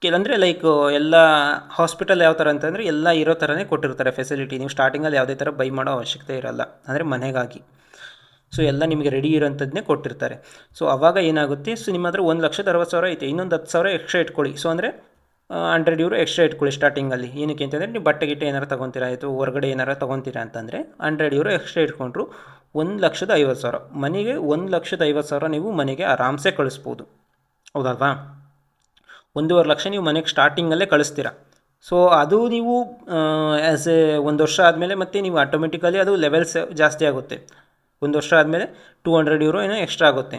ಕೆಲಂದರೆ ಲೈಕ್ ಎಲ್ಲ ಹಾಸ್ಪಿಟಲ್ ಯಾವ ಥರ ಅಂತಂದರೆ ಎಲ್ಲ ಇರೋ ಥರನೇ ಕೊಟ್ಟಿರ್ತಾರೆ ಫೆಸಿಲಿಟಿ. ನೀವು ಸ್ಟಾರ್ಟಿಂಗಲ್ಲಿ ಯಾವುದೇ ಥರ ಬೈ ಮಾಡೋ ಅವಶ್ಯಕತೆ ಇರಲ್ಲ, ಅಂದರೆ ಮನೆಗಾಗಿ. ಸೊ ಎಲ್ಲ ನಿಮಗೆ ರೆಡಿ ಇರೋಂಥದ್ದನ್ನೇ ಕೊಟ್ಟಿರ್ತಾರೆ. ಸೊ ಆವಾಗ ಏನಾಗುತ್ತೆ, ಸೊ ನಿಮ್ಮ ಹತ್ರ 1,60,000 ಐತೆ, ಇನ್ನೊಂದು 10,000 ಎಕ್ಸ್ಟ್ರಾ ಇಟ್ಕೊಳ್ಳಿ. ಸೊ ಅಂದರೆ €100 ಎಕ್ಸ್ಟ್ರಾ ಇಟ್ಕೊಳ್ಳಿ ಸ್ಟಾರ್ಟಿಂಗಲ್ಲಿ. ಏನಕ್ಕೆ ಅಂತಂದರೆ ನೀವು ಬಟ್ಟೆ ಗಿಟ್ಟೆ ಏನಾರು ತೊಗೊತೀರಾ ಆಯಿತು, ಹೊರಗಡೆ ಏನಾರು ತೊಗೊತೀರಾ ಅಂತಂದರೆ €100 ಎಕ್ಸ್ಟ್ರಾ ಇಟ್ಕೊಂಡ್ರು 1,50,000. ಮನೆಗೆ 1,50,000 ನೀವು ಮನೆಗೆ ಆರಾಮ್ಸೆ ಕಳಿಸ್ಬೋದು, ಹೌದಲ್ವಾ? 1.5 ಲಕ್ಷ ನೀವು ಮನೆಗೆ ಸ್ಟಾರ್ಟಿಂಗಲ್ಲೇ ಕಳಿಸ್ತೀರಾ. ಸೊ ಅದು ನೀವು ಆ್ಯಸ್ ಎ 1 ವರ್ಷ ಆದಮೇಲೆ ಮತ್ತೆ ನೀವು ಆಟೋಮೆಟಿಕಲಿ ಅದು ಲೆವೆಲ್ಸ್ ಜಾಸ್ತಿ ಆಗುತ್ತೆ. 1 ವರ್ಷ ಆದಮೇಲೆ €200 ಏನೋ ಎಕ್ಸ್ಟ್ರಾ ಆಗುತ್ತೆ.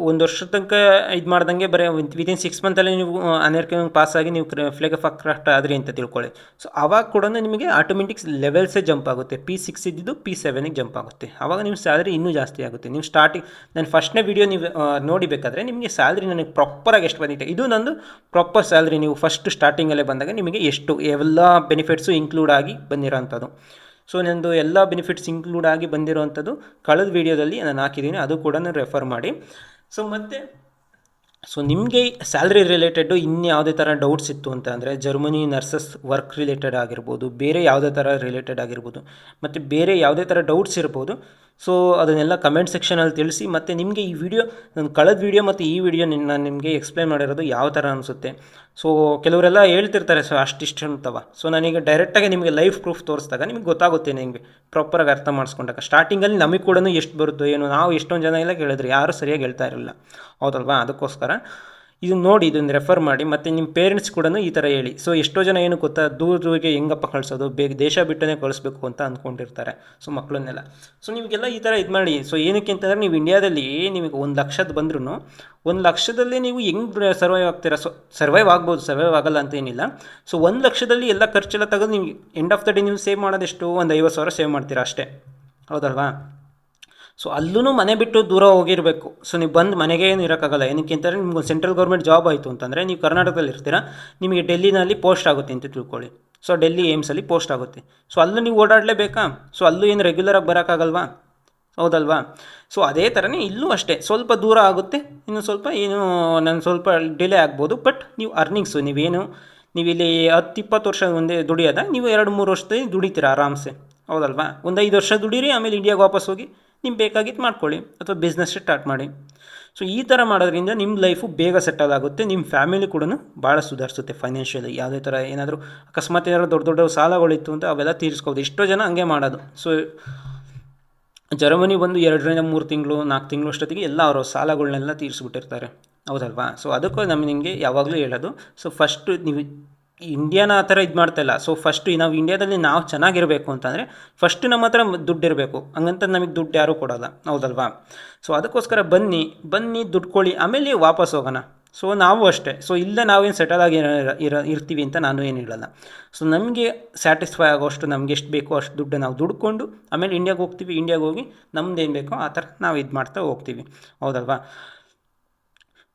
ಒಂದು ವರ್ಷದ ತನಕ ಇದು ಮಾಡ್ದಂಗೆ ಬರೀ ವಿತಿನ್ 6 ಮಂತಲ್ಲಿ ನೀವು ಅನೇರ್ಕೆ ಪಾಸಾಗಿ ನೀವು ಫ್ಲೇಗ್ ಆಫ್ ಕ್ರಾಫ್ಟ್ ಆದ್ರಿ ಅಂತ ತಿಳ್ಕೊಳ್ಳಿ. ಸೊ ಆವಾಗ ಕೂಡ ನಿಮಗೆ ಆಟೋಮೆಟಿಕ್ಸ್ ಲೆವೆಲ್ಸೇ ಜಂಪ್ ಆಗುತ್ತೆ. P6 ಇದ್ದಿದ್ದು P7ಗೆ ಜಂಪ್ ಆಗುತ್ತೆ. ಆವಾಗ ನಿಮ್ಮ ಸ್ಯಾಲ್ರಿ ಇನ್ನೂ ಜಾಸ್ತಿ ಆಗುತ್ತೆ. ನೀವು ಸ್ಟಾರ್ಟಿಂಗ್ ನಾನು ಫಸ್ಟ್ನೇ ವೀಡಿಯೋ ನೀವು ನೋಡಿಬೇಕಾದ್ರೆ ನಿಮಗೆ ಸ್ಯಾಲ್ರಿ ನನಗೆ ಪ್ರಾಪರಾಗಿ ಎಷ್ಟು ಬಂದಿದೆ, ಇದು ನಂದು ಪ್ರಾಪರ್ ಸ್ಯಾಲ್ರಿ. ನೀವು ಫಸ್ಟ್ ಸ್ಟಾರ್ಟಿಂಗಲ್ಲೇ ಬಂದಾಗ ನಿಮಗೆ ಎಷ್ಟು ಎಲ್ಲ ಬೆನಿಫಿಟ್ಸು ಇನ್ಕ್ಲೂಡ್ ಆಗಿ ಬಂದಿರೋಂಥದ್ದು. ಸೊ ನಂದು ಎಲ್ಲ ಬೆನಿಫಿಟ್ಸ್ ಇನ್ಕ್ಲೂಡ್ ಆಗಿ ಬಂದಿರೋವಂಥದ್ದು ಕಳೆದ ವೀಡಿಯೋದಲ್ಲಿ ನಾನು ಹಾಕಿದ್ದೀನಿ, ಅದು ಕೂಡ ರೆಫರ್ ಮಾಡಿ. ಸೊ ನಿಮಗೆ ಸ್ಯಾಲ್ರಿ ರಿಲೇಟೆಡ್ಡು ಇನ್ಯಾವುದೇ ಥರ ಡೌಟ್ಸ್ ಇತ್ತು ಅಂತ ಅಂದರೆ ಜರ್ಮನಿ ನರ್ಸಸ್ ವರ್ಕ್ ರಿಲೇಟೆಡ್ ಆಗಿರ್ಬೋದು, ಬೇರೆ ಯಾವುದೇ ಥರ ರಿಲೇಟೆಡ್ ಆಗಿರ್ಬೋದು, ಮತ್ತು ಬೇರೆ ಯಾವುದೇ ಥರ ಡೌಟ್ಸ್ ಇರ್ಬೋದು. ಸೊ ಅದನ್ನೆಲ್ಲ ಕಮೆಂಟ್ ಸೆಕ್ಷನಲ್ಲಿ ತಿಳಿಸಿ. ಮತ್ತು ನಿಮಗೆ ಈ ವಿಡಿಯೋ ನನ್ನ ಕಳೆದ ವೀಡಿಯೋ ಮತ್ತು ಈ ವಿಡಿಯೋ ನಾನು ನಿಮಗೆ ಎಕ್ಸ್ಪ್ಲೈನ್ ಮಾಡಿರೋದು ಯಾವ ಥರ ಅನಿಸುತ್ತೆ. ಸೊ ಕೆಲವರೆಲ್ಲ ಹೇಳ್ತಿರ್ತಾರೆ ಸೊ ಅಷ್ಟಿಷ್ಟು ಅಂತವ. ಸೊ ನಾನೀಗ ಡೈರೆಕ್ಟಾಗಿ ನಿಮಗೆ ಲೈವ್ ಪ್ರೂಫ್ ತೋರಿಸಿದಾಗ ನಿಮಗೆ ಗೊತ್ತಾಗುತ್ತೆ, ನಿಮಗೆ ಪ್ರಾಪರಾಗಿ ಅರ್ಥ ಮಾಡಿಸ್ಕೊಂಡಾಗ. ಸ್ಟಾರ್ಟಿಂಗಲ್ಲಿ ನಮಗೆ ಕೂಡ ಎಷ್ಟು ಬರುತ್ತೋ ಏನು, ನಾವು ಎಷ್ಟೊಂದು ಜನ ಎಲ್ಲ ಕೇಳಿದ್ರೆ ಯಾರೂ ಸರಿಯಾಗಿ ಹೇಳ್ತಾ ಇರಲಿಲ್ಲ, ಹೌದಲ್ವಾ? ಅದಕ್ಕೋಸ್ಕರ ಇದನ್ನು ನೋಡಿ, ಇದನ್ನು ರೆಫರ್ ಮಾಡಿ. ಮತ್ತು ನಿಮ್ಮ ಪೇರೆಂಟ್ಸ್ ಕೂಡ ಈ ಥರ ಹೇಳಿ. ಸೊ ಎಷ್ಟೋ ಜನ ಏನು ಗೊತ್ತಾ, ದೂರಿಗೆ ಹೆಂಗಪ್ಪ ಕಳಿಸೋದು, ಬೇಗ ದೇಶ ಬಿಟ್ಟನೇ ಕಳಿಸ್ಬೇಕು ಅಂತ ಅಂದ್ಕೊಂಡಿರ್ತಾರೆ ಸೊ ಮಕ್ಕಳನ್ನೆಲ್ಲ. ಸೊ ನಿಮಗೆಲ್ಲ ಈ ಥರ ಇದು ಮಾಡಿ. ಸೊ ಏನಕ್ಕೆ ಅಂತಂದರೆ ನೀವು ಇಂಡಿಯಾದಲ್ಲಿ ನಿಮಗೆ 1 ಲಕ್ಷದ ಬಂದ್ರೂ 1 ಲಕ್ಷದಲ್ಲಿ ನೀವು ಹೆಂಗೆ ಸರ್ವೈವ್ ಆಗ್ತೀರಾ? ಸೊ ಸರ್ವೈವ್ ಆಗ್ಬೋದು, ಸರ್ವೈವ್ ಆಗಲ್ಲ ಅಂತ ಏನಿಲ್ಲ. ಸೊ 1 ಲಕ್ಷದಲ್ಲಿ ಎಲ್ಲ ಖರ್ಚೆಲ್ಲ ತೆಗೆದು ನೀವು ಎಂಡ್ ಆಫ್ ದ ಡೇ ನೀವು ಸೇವ್ ಮಾಡೋದೆಷ್ಟು, ಒಂದು 50,000 ಸೇವ್ ಮಾಡ್ತೀರಾ ಅಷ್ಟೇ, ಹೌದಲ್ವಾ? ಸೊ ಅಲ್ಲೂ ಮನೆ ಬಿಟ್ಟು ದೂರ ಹೋಗಿರಬೇಕು. ಸೊ ನೀವು ಬಂದು ಮನೆಗೆ ಏನು ಇರೋಕ್ಕಾಗಲ್ಲ. ಏನಕ್ಕೆ ಅಂತಂದರೆ ನಿಮ್ಗೆ ಸೆಂಟ್ರಲ್ ಗೌರ್ಮೆಂಟ್ ಜಾಬ್ ಆಯಿತು ಅಂತಂದರೆ ನೀವು ಕರ್ನಾಟಕದಲ್ಲಿ ಇರ್ತೀರಾ, ನಿಮಗೆ ಡೆಲ್ಲಿನಲ್ಲಿ ಪೋಸ್ಟ್ ಆಗುತ್ತೆ ಅಂತ ತಿಳ್ಕೊಳ್ಳಿ. ಸೊ ಡೆಲ್ಲಿ ಏಮ್ಸಲ್ಲಿ ಪೋಸ್ಟ್ ಆಗುತ್ತೆ. ಸೊ ಅಲ್ಲೂ ನೀವು ಓಡಾಡಲೇಬೇಕಾ? ಸೊ ಅಲ್ಲೂ ಏನು ರೆಗ್ಯುಲರಾಗಿ ಬರೋಕ್ಕಾಗಲ್ವಾ, ಹೌದಲ್ವಾ? ಸೊ ಅದೇ ಥರನೇ ಇಲ್ಲೂ ಅಷ್ಟೇ, ಸ್ವಲ್ಪ ದೂರ ಆಗುತ್ತೆ, ಇನ್ನು ಸ್ವಲ್ಪ ಏನು ನಾನು ಸ್ವಲ್ಪ ಡಿಲೇ ಆಗ್ಬೋದು. ಬಟ್ ನೀವು ಅರ್ನಿಂಗ್ಸು ನೀವಿಲ್ಲಿ 10-20 ವರ್ಷ ಮುಂದೆ ದುಡಿಯೋದ, ನೀವು 2-3 ವರ್ಷದಲ್ಲಿ ದುಡಿತೀರ ಆರಾಮ್ಸೆ, ಹೌದಲ್ವಾ? ಒಂದು 5 ವರ್ಷ ದುಡೀರಿ, ಆಮೇಲೆ ಇಂಡಿಯಾಗೆ ವಾಪಸ್ ಹೋಗಿ ನಿಮ್ಗೆ ಬೇಕಾಗಿದ್ದು ಮಾಡ್ಕೊಳ್ಳಿ ಅಥವಾ ಬಿಸ್ನೆಸ್ ಸ್ಟಾರ್ಟ್ ಮಾಡಿ. ಸೊ ಈ ಥರ ಮಾಡೋದ್ರಿಂದ ನಿಮ್ಮ ಲೈಫು ಬೇಗ ಸೆಟಲ್ ಆಗುತ್ತೆ, ನಿಮ್ಮ ಫ್ಯಾಮಿಲಿ ಕೂಡ ಭಾಳ ಸುಧಾರಿಸುತ್ತೆ ಫೈನಾನ್ಷಿಯಲಿ. ಯಾವುದೇ ಥರ ಏನಾದರೂ ಅಕಸ್ಮಾತ್ ಏನಾದರೂ ದೊಡ್ಡ ಸಾಲಗಳಿತ್ತು ಅಂತ ಅವೆಲ್ಲ ತೀರಿಸ್ಕೋಬೋದು. ಎಷ್ಟೋ ಜನ ಹಂಗೆ ಮಾಡೋದು. ಸೊ ಜರ್ಮನಿ ಬಂದು 2-3 ತಿಂಗಳು 4 ತಿಂಗಳು ಅಷ್ಟೊತ್ತಿಗೆ ಎಲ್ಲ ಅವರು ಸಾಲಗಳನ್ನೆಲ್ಲ ತೀರಿಸ್ಬಿಟ್ಟಿರ್ತಾರೆ, ಹೌದಲ್ವಾ? ಸೊ ಅದಕ್ಕೂ ನಿಮಗೆ ಯಾವಾಗಲೂ ಹೇಳೋದು, ಸೊ ಫಸ್ಟು ನೀವು ಇಂಡಿಯಾನ ಆ ಥರ ಇದು ಮಾಡ್ತಾಯಿಲ್ಲ. ಸೊ ಫಸ್ಟು ನಾವು ಇಂಡಿಯಾದಲ್ಲಿ ನಾವು ಚೆನ್ನಾಗಿರಬೇಕು ಅಂತಂದರೆ ಫಸ್ಟು ನಮ್ಮ ಹತ್ರ ದುಡ್ಡು ಇರಬೇಕು. ಹಂಗಂತ ನಮಗೆ ದುಡ್ಡು ಯಾರೂ ಕೊಡೋಲ್ಲ, ಹೌದಲ್ವಾ? ಸೊ ಅದಕ್ಕೋಸ್ಕರ ಬನ್ನಿ ದುಡ್ಡು ಆಮೇಲೆ ವಾಪಸ್ ಹೋಗೋಣ. ಸೊ ನಾವು ಅಷ್ಟೇ. ಸೊ ಇಲ್ಲೇ ನಾವೇನು ಸೆಟಲ್ ಆಗಿ ಇರ್ತೀವಿ ಅಂತ ನಾನು ಏನು ಹೇಳಲ್ಲ. ಸೊ ನಮಗೆ ಸ್ಯಾಟಿಸ್ಫೈ ಆಗೋಷ್ಟು ನಮ್ಗೆ ಎಷ್ಟು ಬೇಕೋ ಅಷ್ಟು ದುಡ್ಡು ನಾವು ದುಡ್ಕೊಂಡು ಆಮೇಲೆ ಇಂಡಿಯಾಗೆ ಹೋಗ್ತೀವಿ. ಇಂಡಿಯಾಗೆ ಹೋಗಿ ನಮ್ದು ಏನು ಬೇಕೋ ಆ ಥರ ನಾವು ಇದು ಮಾಡ್ತಾ ಹೋಗ್ತೀವಿ, ಹೌದಲ್ವಾ?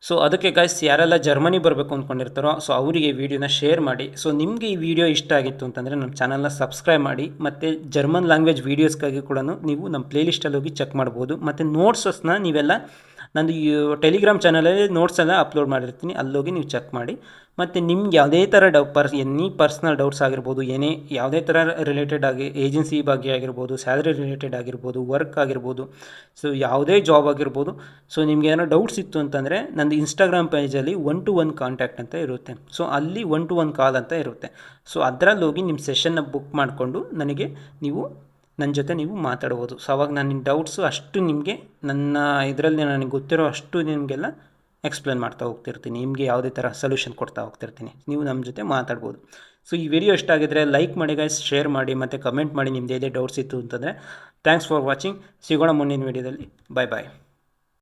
ಸೊ ಅದಕ್ಕೆ ಗೈಸ್, ಯಾರೆಲ್ಲ ಜರ್ಮನಿ ಬರಬೇಕು ಅಂದ್ಕೊಂಡಿರ್ತಾರೋ ಸೊ ಅವರಿಗೆ ವಿಡಿಯೋನ ಶೇರ್ ಮಾಡಿ. ಸೊ ನಿಮಗೆ ಈ ವಿಡಿಯೋ ಇಷ್ಟ ಆಗಿತ್ತು ಅಂತಂದರೆ ನಮ್ಮ ಚಾನಲ್ನ ಸಬ್ಸ್ಕ್ರೈಬ್ ಮಾಡಿ. ಮತ್ತು ಜರ್ಮನ್ ಲ್ಯಾಂಗ್ವೇಜ್ ವೀಡಿಯೋಸ್ಗಾಗಿ ಕೂಡ ನೀವು ನಮ್ಮ ಪ್ಲೇಲಿಸ್ಟಲ್ಲಿ ಹೋಗಿ ಚೆಕ್ ಮಾಡ್ಬೋದು. ಮತ್ತು ನೋಟ್ಸಸ್ನ ನೀವೆಲ್ಲ ನಂದು ಟೆಲಿಗ್ರಾಮ್ ಚಾನಲಲ್ಲಿ ನೋಟ್ಸ್ ಎಲ್ಲ ಅಪ್ಲೋಡ್ ಮಾಡಿರ್ತೀನಿ, ಅಲ್ಲೋಗಿ ನೀವು ಚೆಕ್ ಮಾಡಿ. ಮತ್ತು ನಿಮ್ಗೆ ಯಾವುದೇ ಥರ ಎನಿ ಪರ್ಸ್ನಲ್ ಡೌಟ್ಸ್ ಆಗಿರ್ಬೋದು, ಯಾವುದೇ ಥರ ರಿಲೇಟೆಡ್ ಆಗಿ ಏಜೆನ್ಸಿ ಬಗ್ಗೆ ಆಗಿರ್ಬೋದು, ಸ್ಯಾಲ್ರಿ ರಿಲೇಟೆಡ್ ಆಗಿರ್ಬೋದು, ವರ್ಕ್ ಆಗಿರ್ಬೋದು, ಸೊ ಯಾವುದೇ ಜಾಬ್ ಆಗಿರ್ಬೋದು. ಸೊ ನಿಮ್ಗೆ ಏನೋ ಡೌಟ್ಸ್ ಇತ್ತು ಅಂತಂದರೆ ನಂದು ಇನ್ಸ್ಟಾಗ್ರಾಮ್ ಪೇಜಲ್ಲಿ 1-to-1 ಕಾಂಟ್ಯಾಕ್ಟ್ ಅಂತ ಇರುತ್ತೆ. ಸೊ ಅಲ್ಲಿ 1-to-1 ಕಾಲ್ ಅಂತ ಇರುತ್ತೆ. ಸೊ ಅದರಲ್ಲಿ ಹೋಗಿ ನಿಮ್ಮ ಸೆಷನ್ನ ಬುಕ್ ಮಾಡಿಕೊಂಡು ನನ್ನ ಜೊತೆ ನೀವು ಮಾತಾಡ್ಬೋದು. ಸೊ ಅವಾಗ ನಾನು ನಿಮ್ಮ ಡೌಟ್ಸು ಅಷ್ಟು ನಿಮಗೆ ನನ್ನ ಇದರಲ್ಲಿ ನನಗೆ ಗೊತ್ತಿರೋ ಅಷ್ಟು ನಿಮಗೆಲ್ಲ ಎಕ್ಸ್ಪ್ಲೇನ್ ಮಾಡ್ತಾ ಹೋಗ್ತಿರ್ತೀನಿ. ನಿಮಗೆ ಯಾವುದೇ ಥರ ಸೊಲ್ಯೂಷನ್ ಕೊಡ್ತಾ ಹೋಗ್ತಿರ್ತೀನಿ, ನೀವು ನಮ್ಮ ಜೊತೆ ಮಾತಾಡ್ಬೋದು. ಸೊ ಈ ವಿಡಿಯೋ ಇಷ್ಟ ಆಗಿದ್ರೆ ಲೈಕ್ ಮಾಡಿ ಗೈಸ್, ಶೇರ್ ಮಾಡಿ ಮತ್ತು ಕಮೆಂಟ್ ಮಾಡಿ ನಿಮ್ದು ಏನೇ ಡೌಟ್ಸ್ ಇತ್ತು ಅಂತಂದರೆ. Thanks for watching. ಸಿಗೋಣ ಮುಂದಿನ ವಿಡಿಯೋದಲ್ಲಿ. ಬಾಯ್.